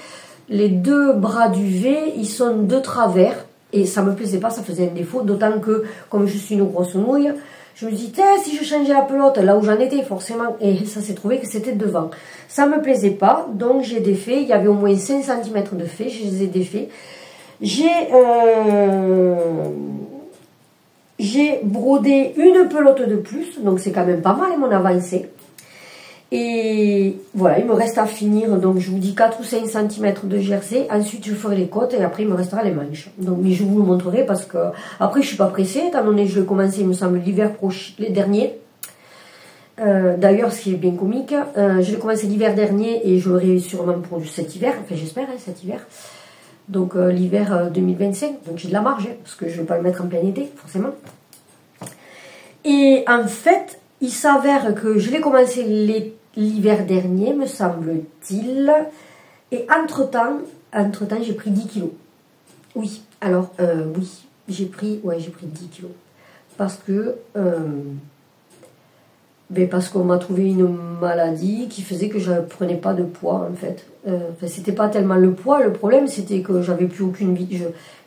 les deux bras du V, ils sont de travers, et ça me plaisait pas, ça faisait un défaut, d'autant que, comme je suis une grosse nouille, je me dis, si je changeais la pelote, là où j'en étais, forcément, et ça s'est trouvé que c'était devant. Ça me plaisait pas, donc j'ai défait, il y avait au moins 5 cm de fait, je les ai défaits. J'ai brodé une pelote de plus, donc c'est quand même pas mal, mon avancée. Et voilà, il me reste à finir, donc je vous dis 4 ou 5 cm de jersey, ensuite je ferai les côtes et après il me restera les manches. Donc, mais je vous le montrerai parce que, après je suis pas pressée, étant donné que je vais commencer, il me semble, l'hiver prochain, les derniers. D'ailleurs, ce qui est bien comique, je l'ai commencé l'hiver dernier et je l'aurai sûrement pour cet hiver, enfin j'espère, hein, cet hiver. Donc l'hiver 2025, donc j'ai de la marge, hein, parce que je ne vais pas le mettre en plein été, forcément. Et en fait, il s'avère que je l'ai commencé l'hiver dernier, me semble-t-il. Et entre-temps, j'ai pris 10 kilos. Oui, alors, oui, j'ai pris 10 kilos. Parce que... parce qu'on m'a trouvé une maladie qui faisait que je ne prenais pas de poids, en fait. C'était pas tellement le poids, le problème, c'était que j'avais plus aucune...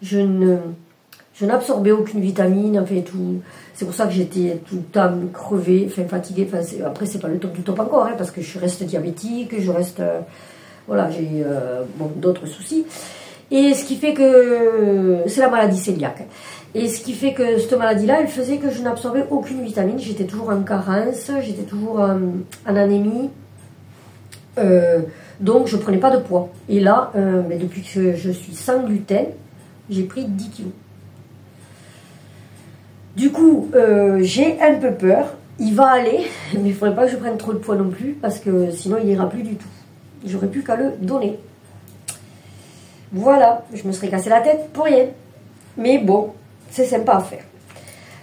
Je n'absorbais aucune vitamine, enfin, tout... C'est pour ça que j'étais tout le temps crevée, enfin, fatiguée. Après, c'est pas le top du top encore, hein, parce que je reste diabétique, je reste... voilà, j'ai d'autres soucis. Et ce qui fait que... C'est la maladie cœliaque. Et ce qui fait que cette maladie-là, elle faisait que je n'absorbais aucune vitamine. J'étais toujours en carence, j'étais toujours en anémie. Donc, je ne prenais pas de poids. Et là, depuis que je suis sans gluten, j'ai pris 10 kilos. Du coup, j'ai un peu peur. Il va aller, mais il ne faudrait pas que je prenne trop de poids non plus, parce que sinon, il n'ira plus du tout. J'aurais plus qu'à le donner. Voilà, je me serais cassé la tête pour rien. Mais bon, c'est sympa à faire.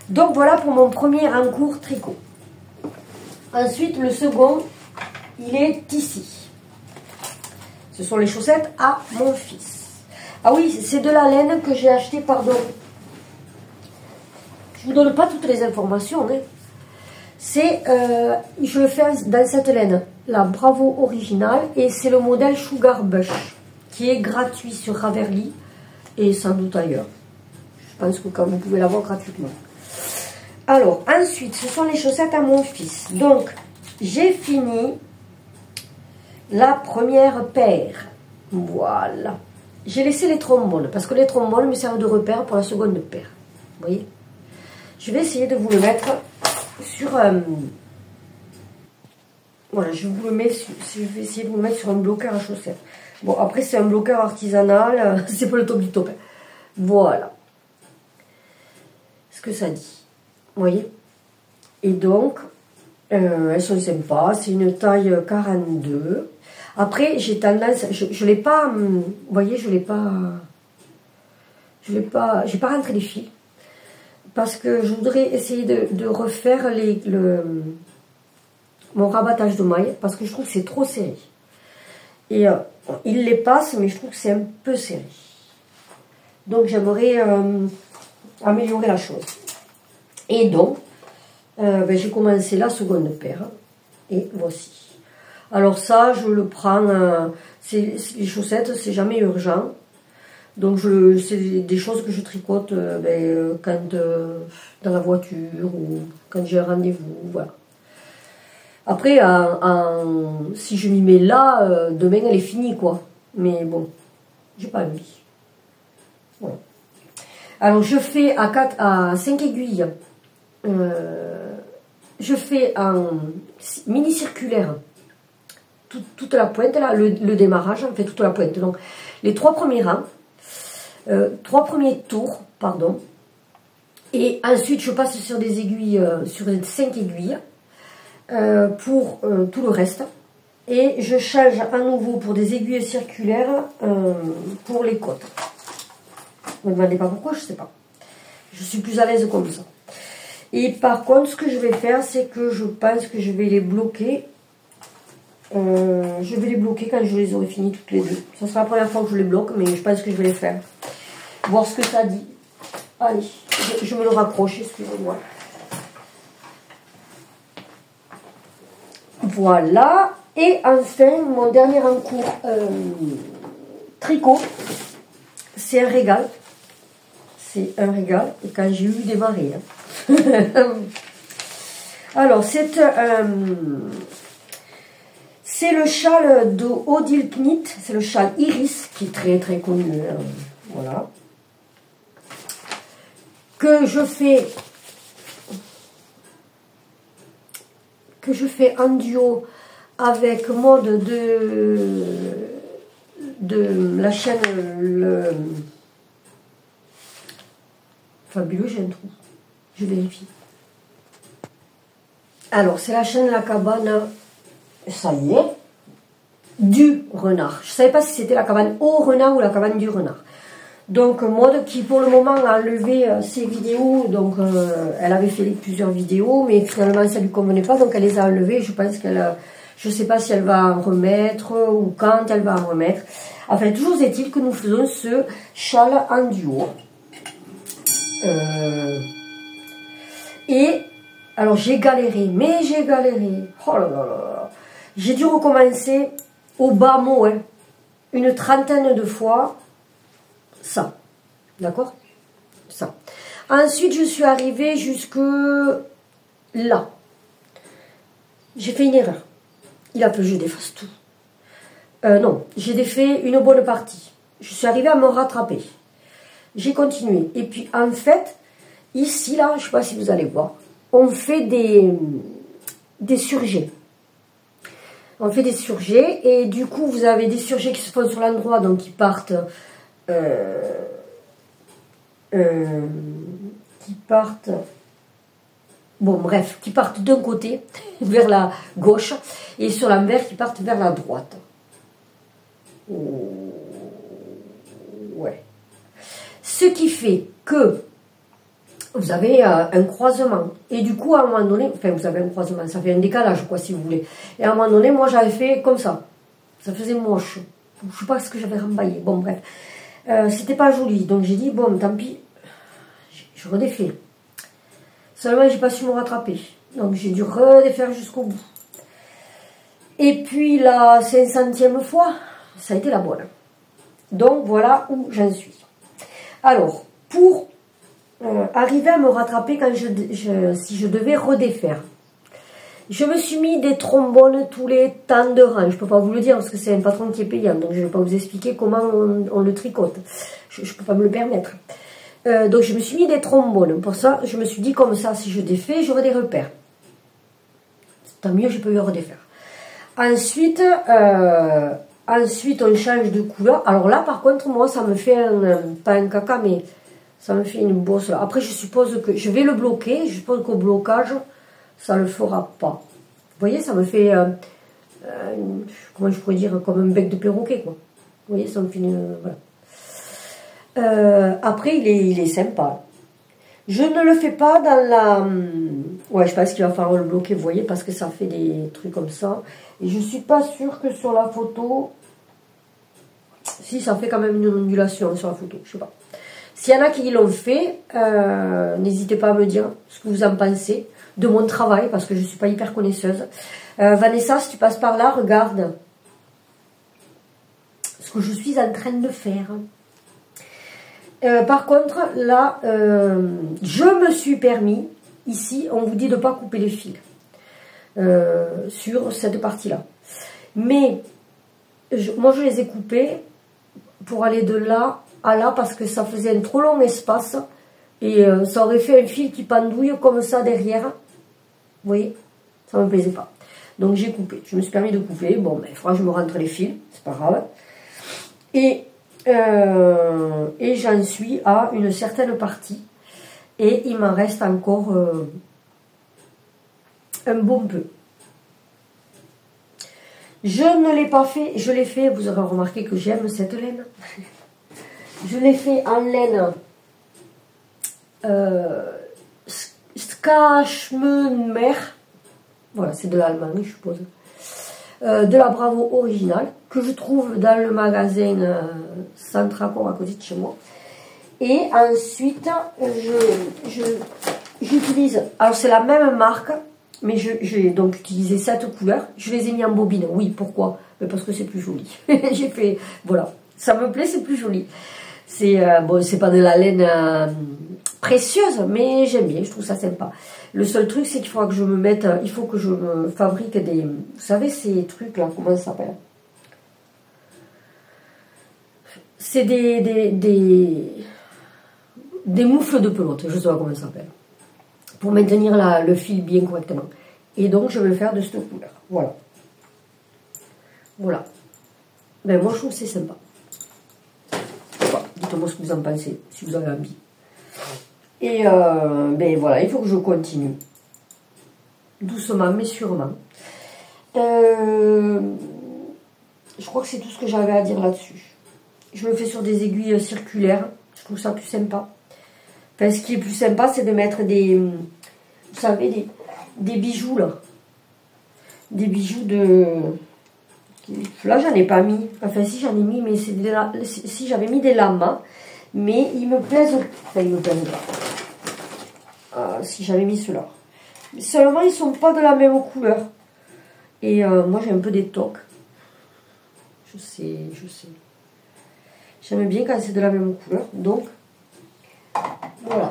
Donc voilà pour mon premier encours tricot. Ensuite, le second, il est ici. Ce sont les chaussettes à mon fils. Ah oui, c'est de la laine que j'ai acheté, pardon. Je ne vous donne pas toutes les informations. Hein. Je le fais dans cette laine, la Bravo originale, et c'est le modèle Sugar Bush, qui est gratuit sur Ravelry et sans doute ailleurs. Je pense que quand vous pouvez l'avoir gratuitement. Alors, ensuite, ce sont les chaussettes à mon fils. Donc, j'ai fini la première paire. Voilà. J'ai laissé les trombones, parce que les trombones me servent de repère pour la seconde paire. Vous voyez? Je vais essayer de vous le mettre sur... voilà, je vais essayer de vous le mettre sur un bloqueur à chaussettes. Bon, après, c'est un bloqueur artisanal, c'est pas le top du top. Voilà. Ce que ça dit. Vous voyez? Et donc, elles sont sympas. C'est une taille 42. Après, j'ai tendance... Je l'ai pas... Vous voyez, je l'ai pas... j'ai pas rentré les fils. Parce que je voudrais essayer de refaire mon rabattage de mailles. Parce que je trouve que c'est trop serré. Et il les passe, mais je trouve que c'est un peu serré. Donc, j'aimerais améliorer la chose. Et donc, j'ai commencé la seconde paire. Et voici. Alors ça, je le prends... les chaussettes, c'est jamais urgent. Donc, c'est des choses que je tricote quand dans la voiture ou quand j'ai un rendez-vous. Voilà. Après, si je m'y mets là, demain, elle est finie, quoi. Mais bon, j'ai pas envie. Voilà. Alors, je fais à 5 aiguilles. Je fais en mini circulaire toute la pointe, là, le démarrage, en fait, toute la pointe. Donc, les 3 premiers rangs. 3 premiers tours, pardon, et ensuite je passe sur des aiguilles, sur 5 aiguilles pour tout le reste, et je change à nouveau pour des aiguilles circulaires pour les côtes. Ne me demandez pas pourquoi, je sais pas. Je suis plus à l'aise comme ça. Et par contre, ce que je vais faire, c'est que je pense que je vais les bloquer. Je vais les bloquer quand je les aurai finies toutes les deux. Ça sera la première fois que je les bloque, mais je pense que je vais les faire. Voir ce que ça dit. Allez, je me le raccroche, excusez-moi. Voilà. Et enfin, mon dernier encours tricot, c'est un régal. C'est un régal. Et quand j'ai eu démarré. Hein. Alors, c'est le châle de Odile Knit. C'est le châle Iris, qui est très très connu. Voilà. Que je fais en duo avec Maude de la chaîne Fabuleux, j'ai un trou. Je vérifie. Alors, c'est la chaîne La Cabane, ça y est, du renard. Je ne savais pas si c'était la cabane au renard ou la cabane du renard. Donc, Maud, qui pour le moment a enlevé ses vidéos, donc elle avait fait plusieurs vidéos, mais finalement ça ne lui convenait pas, donc elle les a enlevées. Je pense qu'elle, je ne sais pas si elle va en remettre ou quand elle va en remettre. Enfin, toujours est-il que nous faisons ce châle en duo. Et, alors j'ai galéré, mais j'ai galéré. Oh là là là là. J'ai dû recommencer au bas mot, hein, une 30aine de fois. Ça, d'accord? Ça. Ensuite, je suis arrivée jusque là. J'ai fait une erreur. Il a plu, je défasse tout. Non, j'ai défait une bonne partie. Je suis arrivée à me rattraper. J'ai continué. Et puis, en fait, ici, là, je ne sais pas si vous allez voir, on fait des surjets. On fait des surjets. Et du coup, vous avez des surjets qui se font sur l'endroit, donc qui partent... bon bref, qui partent d'un côté vers la gauche et sur l'envers qui partent vers la droite. Ouais. Ce qui fait que vous avez un croisement et du coup à un moment donné, enfin vous avez un croisement, ça fait un décalage quoi si vous voulez. Et à un moment donné, moi j'avais fait comme ça faisait moche. Je sais pas ce que j'avais rembaillé. Bon bref. C'était pas joli, donc j'ai dit bon tant pis, je redéfais. Seulement j'ai pas su me rattraper, donc j'ai dû redéfaire jusqu'au bout. Et puis la 500e fois, ça a été la bonne. Donc voilà où j'en suis. Alors pour arriver à me rattraper quand si je devais redéfaire, je me suis mis des trombones tous les temps de rang. Je ne peux pas vous le dire parce que c'est un patron qui est payant. Donc je ne vais pas vous expliquer comment on le tricote. Je ne peux pas me le permettre. Donc je me suis mis des trombones. Pour ça, je me suis dit comme ça, si je défais, j'aurai des repères. Tant mieux, je peux y redéfaire. Ensuite, on change de couleur. Alors là, par contre, moi, ça me fait pas un caca, mais ça me fait une bosse. Après, je suppose que je vais le bloquer. Je suppose qu'au blocage... ça ne le fera pas. Vous voyez, ça me fait, comment je pourrais dire, comme un bec de perroquet, quoi. Vous voyez, ça me fait une, voilà. Après, il est sympa. Je ne le fais pas dans la... Ouais, je pense qu'il va falloir le bloquer, vous voyez, parce que ça fait des trucs comme ça. Et je ne suis pas sûre que sur la photo... Si, ça fait quand même une ondulation sur la photo, je sais pas. S'il y en a qui l'ont fait, n'hésitez pas à me dire ce que vous en pensez de mon travail, parce que je ne suis pas hyper connaisseuse. Vanessa, si tu passes par là, regarde ce que je suis en train de faire. Par contre, là, je me suis permis, ici, on vous dit de ne pas couper les fils sur cette partie-là. Mais, moi, je les ai coupés pour aller de là à là, parce que ça faisait un trop long espace, et ça aurait fait un fil qui pendouille comme ça derrière. Vous voyez, ça ne me plaisait pas. Donc j'ai coupé. Je me suis permis de couper. Bon, ben, il faudra que je me rentre les fils. C'est pas grave. Et j'en suis à une certaine partie. Et il m'en reste encore un bon peu. Je ne l'ai pas fait. Je l'ai fait. Vous aurez remarqué que j'aime cette laine. Je l'ai fait en laine. Skachmemer, voilà, c'est de l'allemand, je suppose, de la Bravo originale, que je trouve dans le magasin Centracor à côté de chez moi. Et ensuite, j'utilise, alors c'est la même marque, mais j'ai donc utilisé cette couleur. Je les ai mis en bobine. Oui, pourquoi? Parce que c'est plus joli. J'ai fait, voilà, ça me plaît, c'est plus joli. C'est bon, c'est pas de la laine précieuse, mais j'aime bien, je trouve ça sympa. Le seul truc, c'est qu'il faudra que je me mette, il faut que je me fabrique des, vous savez ces trucs là, comment ça s'appelle? C'est des moufles de pelote, je sais pas comment ça s'appelle, pour maintenir le fil bien correctement. Et donc je vais le faire de cette couleur, voilà. Voilà. Ben moi je trouve que c'est sympa. Dites-moi ce que vous en pensez, si vous avez envie. Et ben voilà, il faut que je continue. doucement mais sûrement. Je crois que c'est tout ce que j'avais à dire là-dessus. Je le fais sur des aiguilles circulaires, je trouve ça plus sympa. Enfin, ce qui est plus sympa, c'est de mettre des, vous savez, des bijoux là. Des bijoux de... Là, j'en ai pas mis. Enfin, si, j'en ai mis, mais c'est si j'avais mis des lamas. Mais ils me plaisent... Enfin, ils me plaisent pas. Si j'avais mis ceux-là. Seulement, ils sont pas de la même couleur. Et moi, j'ai un peu des tocs. Je sais. J'aime bien quand c'est de la même couleur. Donc, voilà.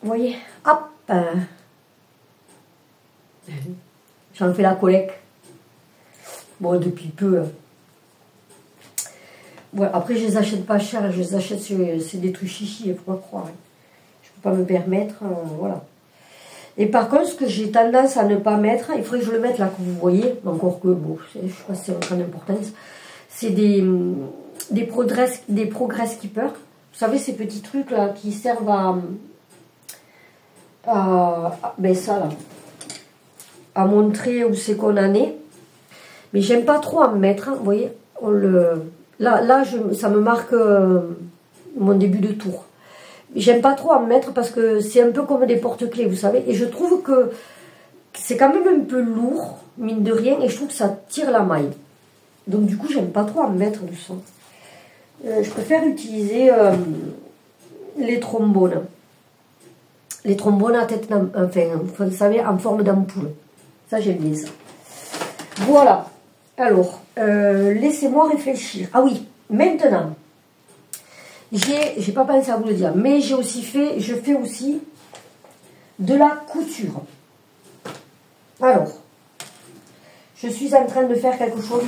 Vous voyez? Hop! J'en fais la collecte. Bon, depuis peu. Ouais, après, je les achète pas cher. Je les achète, c'est des trucs chichis, il faut pas croire. Je peux pas me permettre. Voilà. Et par contre, ce que j'ai tendance à ne pas mettre, il faudrait que je le mette là, que vous voyez. Encore que, bon, je sais pas si c'est vraiment d'importance. C'est des progress keepers. Vous savez, ces petits trucs là qui servent ben ça là. À montrer où c'est qu'on en est. Mais j'aime pas trop en mettre, hein, vous voyez, ça me marque mon début de tour. J'aime pas trop en mettre parce que c'est un peu comme des porte-clés, vous savez, et je trouve que c'est quand même un peu lourd, mine de rien, et je trouve que ça tire la maille. Donc du coup, j'aime pas trop en mettre du son. Je préfère utiliser les trombones. Les trombones à tête, enfin, vous savez, en forme d'ampoule. Ça, j'aime bien ça. Voilà. Alors, laissez-moi réfléchir. Ah oui, maintenant, j'ai pas pensé à vous le dire, mais je fais aussi de la couture. Alors, je suis en train de faire quelque chose.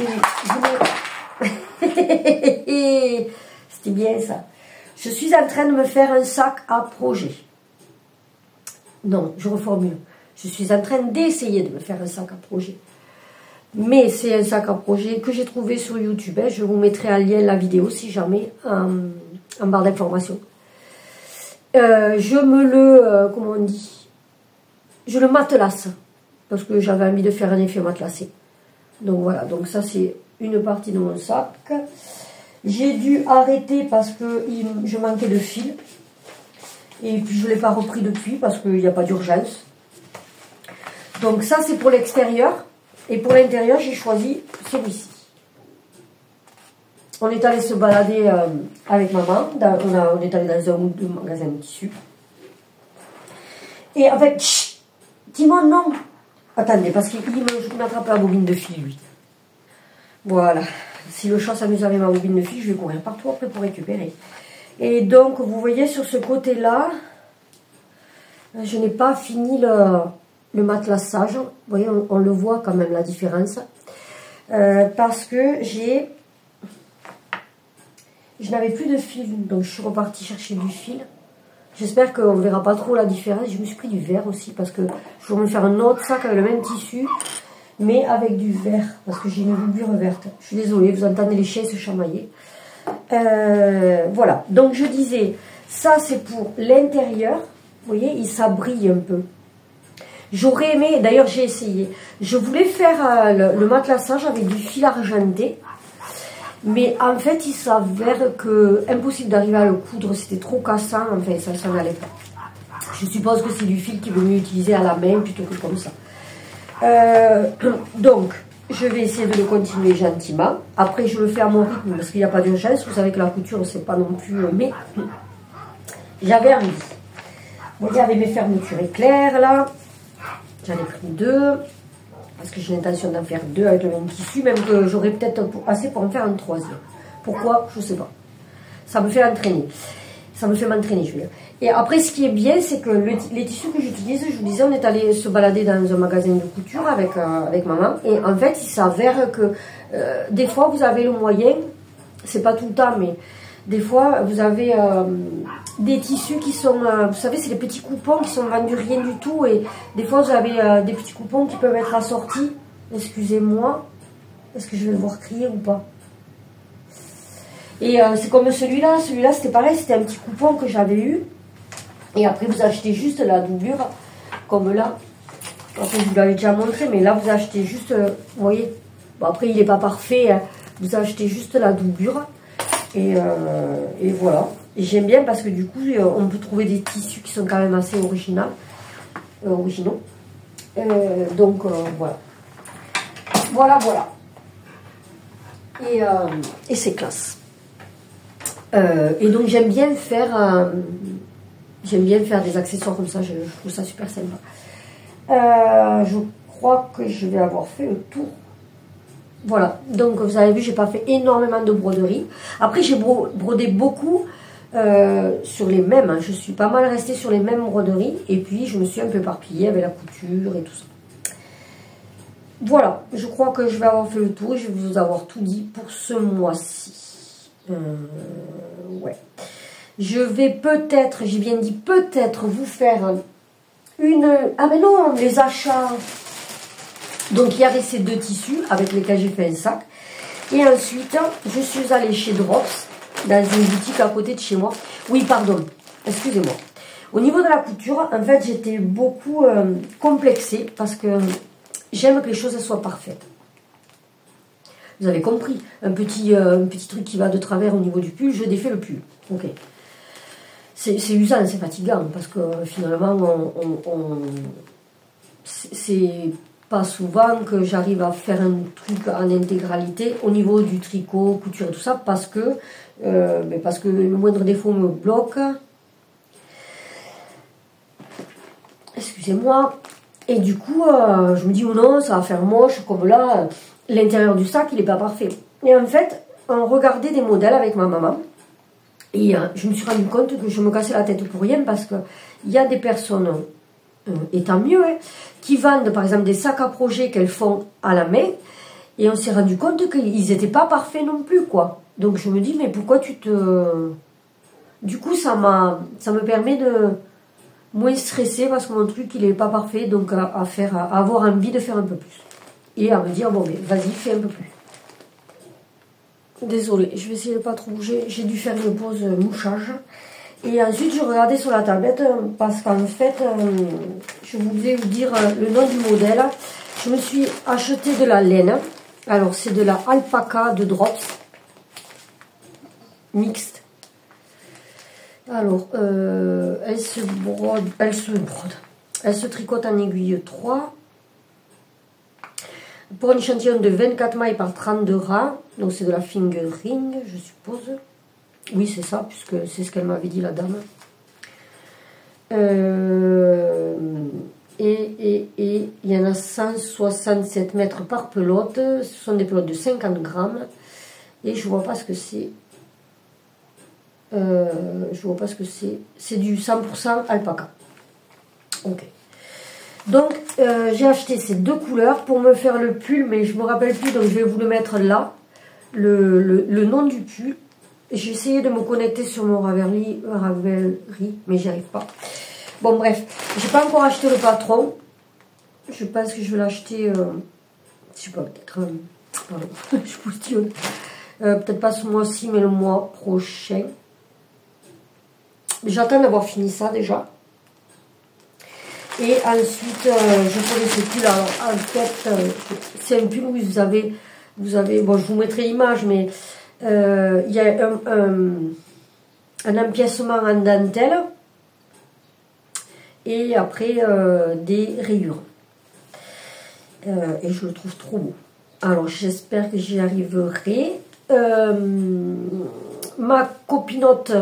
C'était bien ça. Je suis en train de me faire un sac à projet. Non, je reformule. Je suis en train d'essayer de me faire un sac à projet. Mais c'est un sac à projet que j'ai trouvé sur YouTube. Je vous mettrai en lien la vidéo si jamais en barre d'informations. Je me le... comment on dit? Je le matelasse. Parce que j'avais envie de faire un effet matelassé. Donc voilà. Donc ça c'est une partie de mon sac. J'ai dû arrêter parce que je manquais de fil. Et puis je ne l'ai pas repris depuis parce qu'il n'y a pas d'urgence. Donc ça c'est pour l'extérieur. Et pour l'intérieur, j'ai choisi celui-ci. On est allé se balader avec maman. On est allé dans un ou deux magasins de tissus. Et en fait, chut, Timon, non. Attendez, parce qu'il m'attrape la bobine de fil, lui. Voilà. Si le chat s'amuse avec ma bobine de fil, je vais courir partout après pour récupérer. Et donc, vous voyez, sur ce côté-là, je n'ai pas fini le matelassage. Vous voyez, on le voit quand même la différence. Parce que je n'avais plus de fil, donc je suis repartie chercher du fil. J'espère qu'on ne verra pas trop la différence. Je me suis pris du vert aussi parce que je vais me faire un autre sac avec le même tissu, mais avec du vert, parce que j'ai une bourbure verte. Je suis désolée, vous entendez les chiens se chamailler. Voilà, donc je disais, ça c'est pour l'intérieur. Vous voyez, ça brille un peu. J'aurais aimé, d'ailleurs j'ai essayé, je voulais faire le matelassage avec du fil argenté, mais en fait il s'avère que impossible d'arriver à le coudre, c'était trop cassant, enfin ça n'allait pas. Je suppose que c'est du fil qui vaut mieux utiliser à la main plutôt que comme ça. Donc je vais essayer de le continuer gentiment, après je le fais à mon rythme parce qu'il n'y a pas d'urgence, vous savez que la couture c'est pas non plus, mais j'avais envie. Vous regardez mes fermetures éclairs là. J'en ai pris 2, parce que j'ai l'intention d'en faire 2 avec le même tissu, même que j'aurais peut-être assez pour en faire un 3e. Pourquoi? Je ne sais pas. Ça me fait entraîner. Ça me fait m'entraîner, je veux dire. Et après, ce qui est bien, c'est que les tissus que j'utilise, je vous disais, on est allé se balader dans un magasin de couture avec maman. Et en fait, il s'avère que des fois, vous avez le moyen, c'est pas tout le temps, mais des fois, vous avez des tissus qui sont, vous savez, c'est des petits coupons qui sont vendus rien du tout. Et des fois, vous avez des petits coupons qui peuvent être assortis. Excusez-moi, est-ce que je vais le voir crier ou pas? Et c'est comme celui-là. Celui-là, c'était pareil, c'était un petit coupon que j'avais eu. Et après, vous achetez juste la doublure, comme là. Après, je vous l'avais déjà montré, mais là, vous achetez juste, vous voyez, bon, après, il n'est pas parfait, hein. Vous achetez juste la doublure, et voilà. Et j'aime bien parce que du coup, on peut trouver des tissus qui sont quand même assez originaux. Donc, voilà. Voilà. Et c'est classe. Et donc, j'aime bien faire des accessoires comme ça, je trouve ça super sympa. Je crois que je vais avoir fait le tour. Voilà, donc vous avez vu, j'ai pas fait énormément de broderie. Après, j'ai brodé beaucoup sur les mêmes, hein. Je suis pas mal restée sur les mêmes broderies. Et puis, je me suis un peu éparpillée avec la couture et tout ça. Voilà, je crois que je vais avoir fait le tour et je vais vous avoir tout dit pour ce mois-ci. Ouais. Je vais peut-être, j'ai bien dit peut-être vous faire ah mais non, les achats. Donc il y avait ces 2 tissus avec lesquels j'ai fait un sac. Et ensuite, je suis allée chez Drops, dans une boutique à côté de chez moi. Oui, pardon, excusez-moi. Au niveau de la couture, en fait, j'étais beaucoup complexée parce que j'aime que les choses soient parfaites. Vous avez compris, un petit truc qui va de travers au niveau du pull, je défais le pull. Ok. C'est usant, c'est fatigant, parce que finalement, c'est pas souvent que j'arrive à faire un truc en intégralité au niveau du tricot, couture et tout ça, parce que le moindre défaut me bloque. Excusez-moi. Et du coup, je me dis, oh non, ça va faire moche, comme là, l'intérieur du sac, il n'est pas parfait. Et en fait, on regardait des modèles avec ma maman, et je me suis rendu compte que je me cassais la tête pour rien, parce qu'il y a des personnes, et tant mieux, hein, qui vendent par exemple des sacs à projet qu'elles font à la main, et on s'est rendu compte qu'ils n'étaient pas parfaits non plus, quoi. Donc je me dis, mais pourquoi tu te... Du coup, ça me permet de moins stresser, parce que mon truc, il n'est pas parfait, donc à avoir envie de faire un peu plus. Et à me dire, bon, mais vas-y, fais un peu plus. Désolée, je vais essayer de ne pas trop bouger. J'ai dû faire une pause mouchage. Et ensuite, je regardais sur la tablette parce qu'en fait, je voulais vous dire le nom du modèle. Je me suis acheté de la laine. Alors, c'est de la alpaca de Drops. Mixte. Alors, elle se tricote en aiguille 3. Pour un échantillon de 24 mailles par 32 rangs. Donc, c'est de la fingering, je suppose. Oui, c'est ça, puisque c'est ce qu'elle m'avait dit, la dame. Et il y en a 167 mètres par pelote. Ce sont des pelotes de 50 grammes. Et je vois pas ce que c'est. Je vois pas ce que c'est. C'est du 100% alpaca. Ok. Donc, j'ai acheté ces 2 couleurs pour me faire le pull, mais je me rappelle plus, donc je vais vous le mettre là. Le nom du pull. J'ai essayé de me connecter sur mon Ravelry, mais j'y arrive pas. Bon, bref, j'ai pas encore acheté le patron. Je pense que je vais l'acheter, je sais pas, peut-être, pardon, je postillonne. Peut-être pas ce mois-ci, mais le mois prochain. J'attends d'avoir fini ça déjà. Et ensuite, je ferai ce pull. Alors, en fait, c'est un pull où vous avez, bon, je vous mettrai l'image, mais il y a un empiècement en dentelle et après des rayures. Et je le trouve trop beau. Alors, j'espère que j'y arriverai. Ma copinote,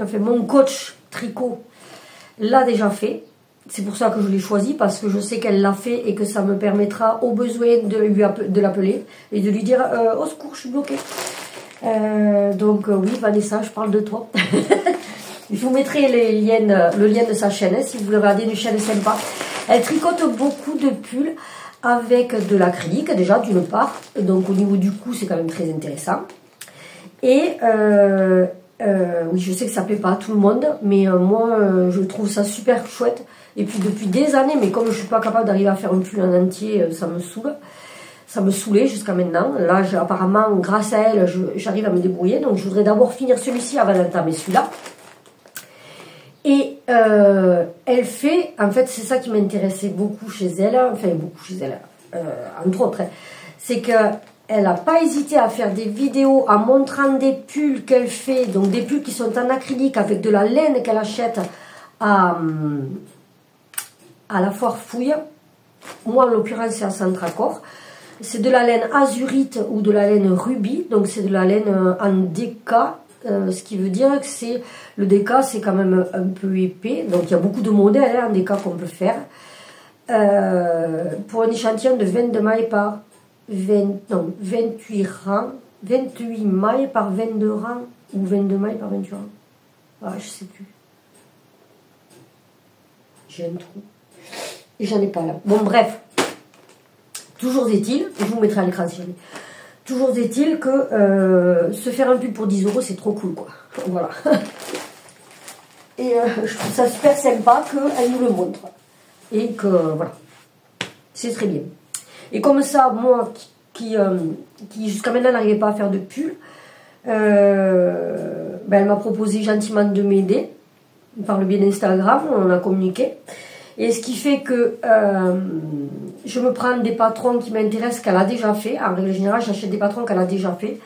enfin mon coach tricot, l'a déjà fait. C'est pour ça que je l'ai choisi, parce que je sais qu'elle l'a fait et que ça me permettra au besoin de l'appeler et de lui dire au secours, je suis bloquée. Donc oui, Vanessa, je parle de toi. Je vous mettrai le lien de sa chaîne, hein, si vous voulez regarder, une chaîne sympa. Elle tricote beaucoup de pulls avec de l'acrylique, déjà, d'une part. Donc au niveau du cou, c'est quand même très intéressant. Et oui, je sais que ça plaît pas à tout le monde, mais moi, je trouve ça super chouette. Et puis depuis des années, mais comme je suis pas capable d'arriver à faire un pull en entier, ça me saoule. Ça me saoulait jusqu'à maintenant. Là, apparemment, grâce à elle, j'arrive à me débrouiller. Donc, je voudrais d'abord finir celui-ci avant d'entamer celui-là. Et elle fait, en fait, c'est ça qui m'intéressait beaucoup chez elle, enfin beaucoup chez elle, entre autres, hein, c'est qu'elle n'a pas hésité à faire des vidéos en montrant des pulls qu'elle fait, donc des pulls qui sont en acrylique avec de la laine qu'elle achète à la foire fouille. Moi, en l'occurrence, c'est à Centracor. C'est de la laine azurite ou de la laine rubis, donc c'est de la laine en déca. Ce qui veut dire que c'est le déca, c'est quand même un peu épais. Donc il y a beaucoup de modèles en déca qu'on peut faire. Pour un échantillon de 22 mailles par 28 rangs, 28 mailles par 22 rangs ou 22 mailles par 28 rangs. Ah, je sais plus. J'ai un trou. Et j'en ai pas là. Bon, bref. Toujours est-il, je vous mettrai à l'écran si jamais. Toujours est-il que se faire un pull pour 10 €, c'est trop cool, quoi. Voilà. Et je trouve ça super sympa qu'elle nous le montre. Et que, voilà. C'est très bien. Et comme ça, moi, qui jusqu'à maintenant n'arrivais pas à faire de pull, ben, elle m'a proposé gentiment de m'aider. Par le biais d'Instagram, on a communiqué. Et ce qui fait que je me prends des patrons qui m'intéressent, qu'elle a déjà fait. En règle générale, j'achète des patrons qu'elle a déjà fait.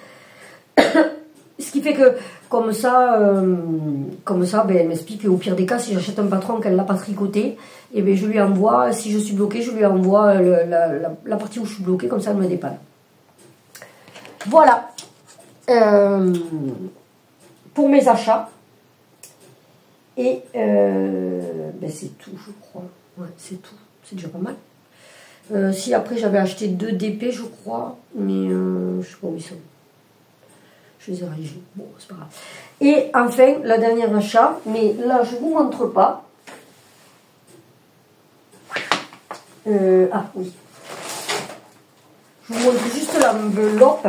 Ce qui fait que, comme ça, ben, elle m'explique qu'au pire des cas, si j'achète un patron qu'elle n'a pas tricoté, et ben, je lui envoie, si je suis bloquée, je lui envoie la partie où je suis bloquée, comme ça elle me dépanne. Voilà. Pour mes achats. Et ben c'est tout, je crois. Ouais, c'est tout. C'est déjà pas mal. Si après j'avais acheté 2 DP, je crois, mais je sais pas où ils sont. Je les ai rangés. Bon, c'est pas grave. Et enfin, la dernière achat, mais là je vous montre pas. Ah oui. Je vous montre juste l'enveloppe.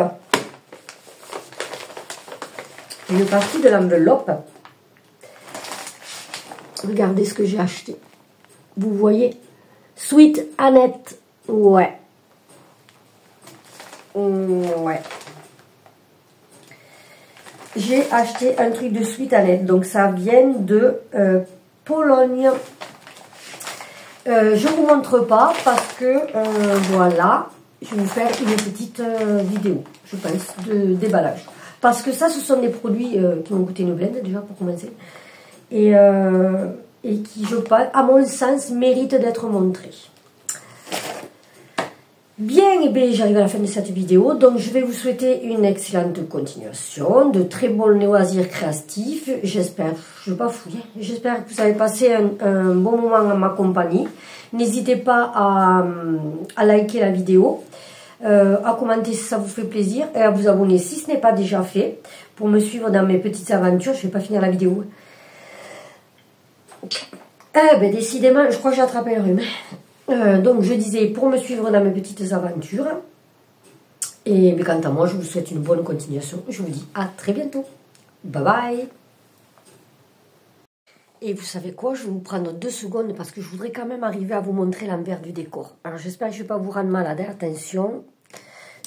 Une partie de l'enveloppe. Regardez ce que j'ai acheté. Vous voyez? Sweet Annette. Ouais. Ouais. J'ai acheté un truc de Sweet Annette. Donc ça vient de Pologne. Je ne vous montre pas parce que voilà. Je vais vous faire une petite vidéo, je pense, de déballage. Parce que ça, ce sont des produits qui m'ont coûté une blinde déjà pour commencer. Et qui, je pense, à mon sens, mérite d'être montré. Bien, et bien j'arrive à la fin de cette vidéo, donc je vais vous souhaiter une excellente continuation, de très bons loisirs créatifs, j'espère, je ne vais pas fouiller, j'espère que vous avez passé un bon moment en ma compagnie. N'hésitez pas à liker la vidéo, à commenter si ça vous fait plaisir, et à vous abonner si ce n'est pas déjà fait, pour me suivre dans mes petites aventures. Je ne vais pas finir la vidéo. Eh ben décidément, je crois que j'ai attrapé le rhume. Donc je disais, pour me suivre dans mes petites aventures. Et mais quant à moi, je vous souhaite une bonne continuation. Je vous dis à très bientôt. Bye bye. Et vous savez quoi, je vais vous prendre 2 secondes parce que je voudrais quand même arriver à vous montrer l'envers du décor. Alors j'espère que je ne vais pas vous rendre malade. Attention,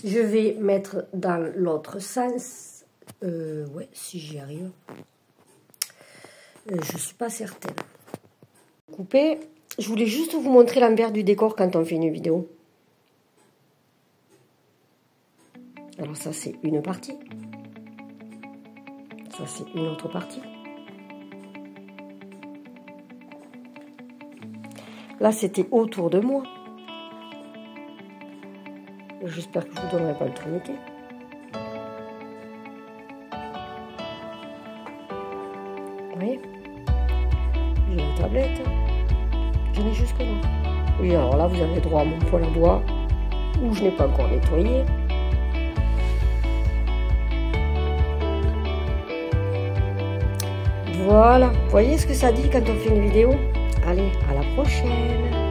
je vais mettre dans l'autre sens. Ouais, si j'y arrive. Je ne suis pas certaine. Couper. Je voulais juste vous montrer l'envers du décor quand on fait une vidéo. Alors ça, c'est une partie. Ça, c'est une autre partie. Là, c'était autour de moi. J'espère que je ne vous donnerai pas le trinité. Vous voyez? J'ai la tablette. J'en ai jusque là. Oui, alors là, vous avez droit à mon poêle à bois, où je n'ai pas encore nettoyé. Voilà. Vous voyez ce que ça dit quand on fait une vidéo? Allez, à la prochaine.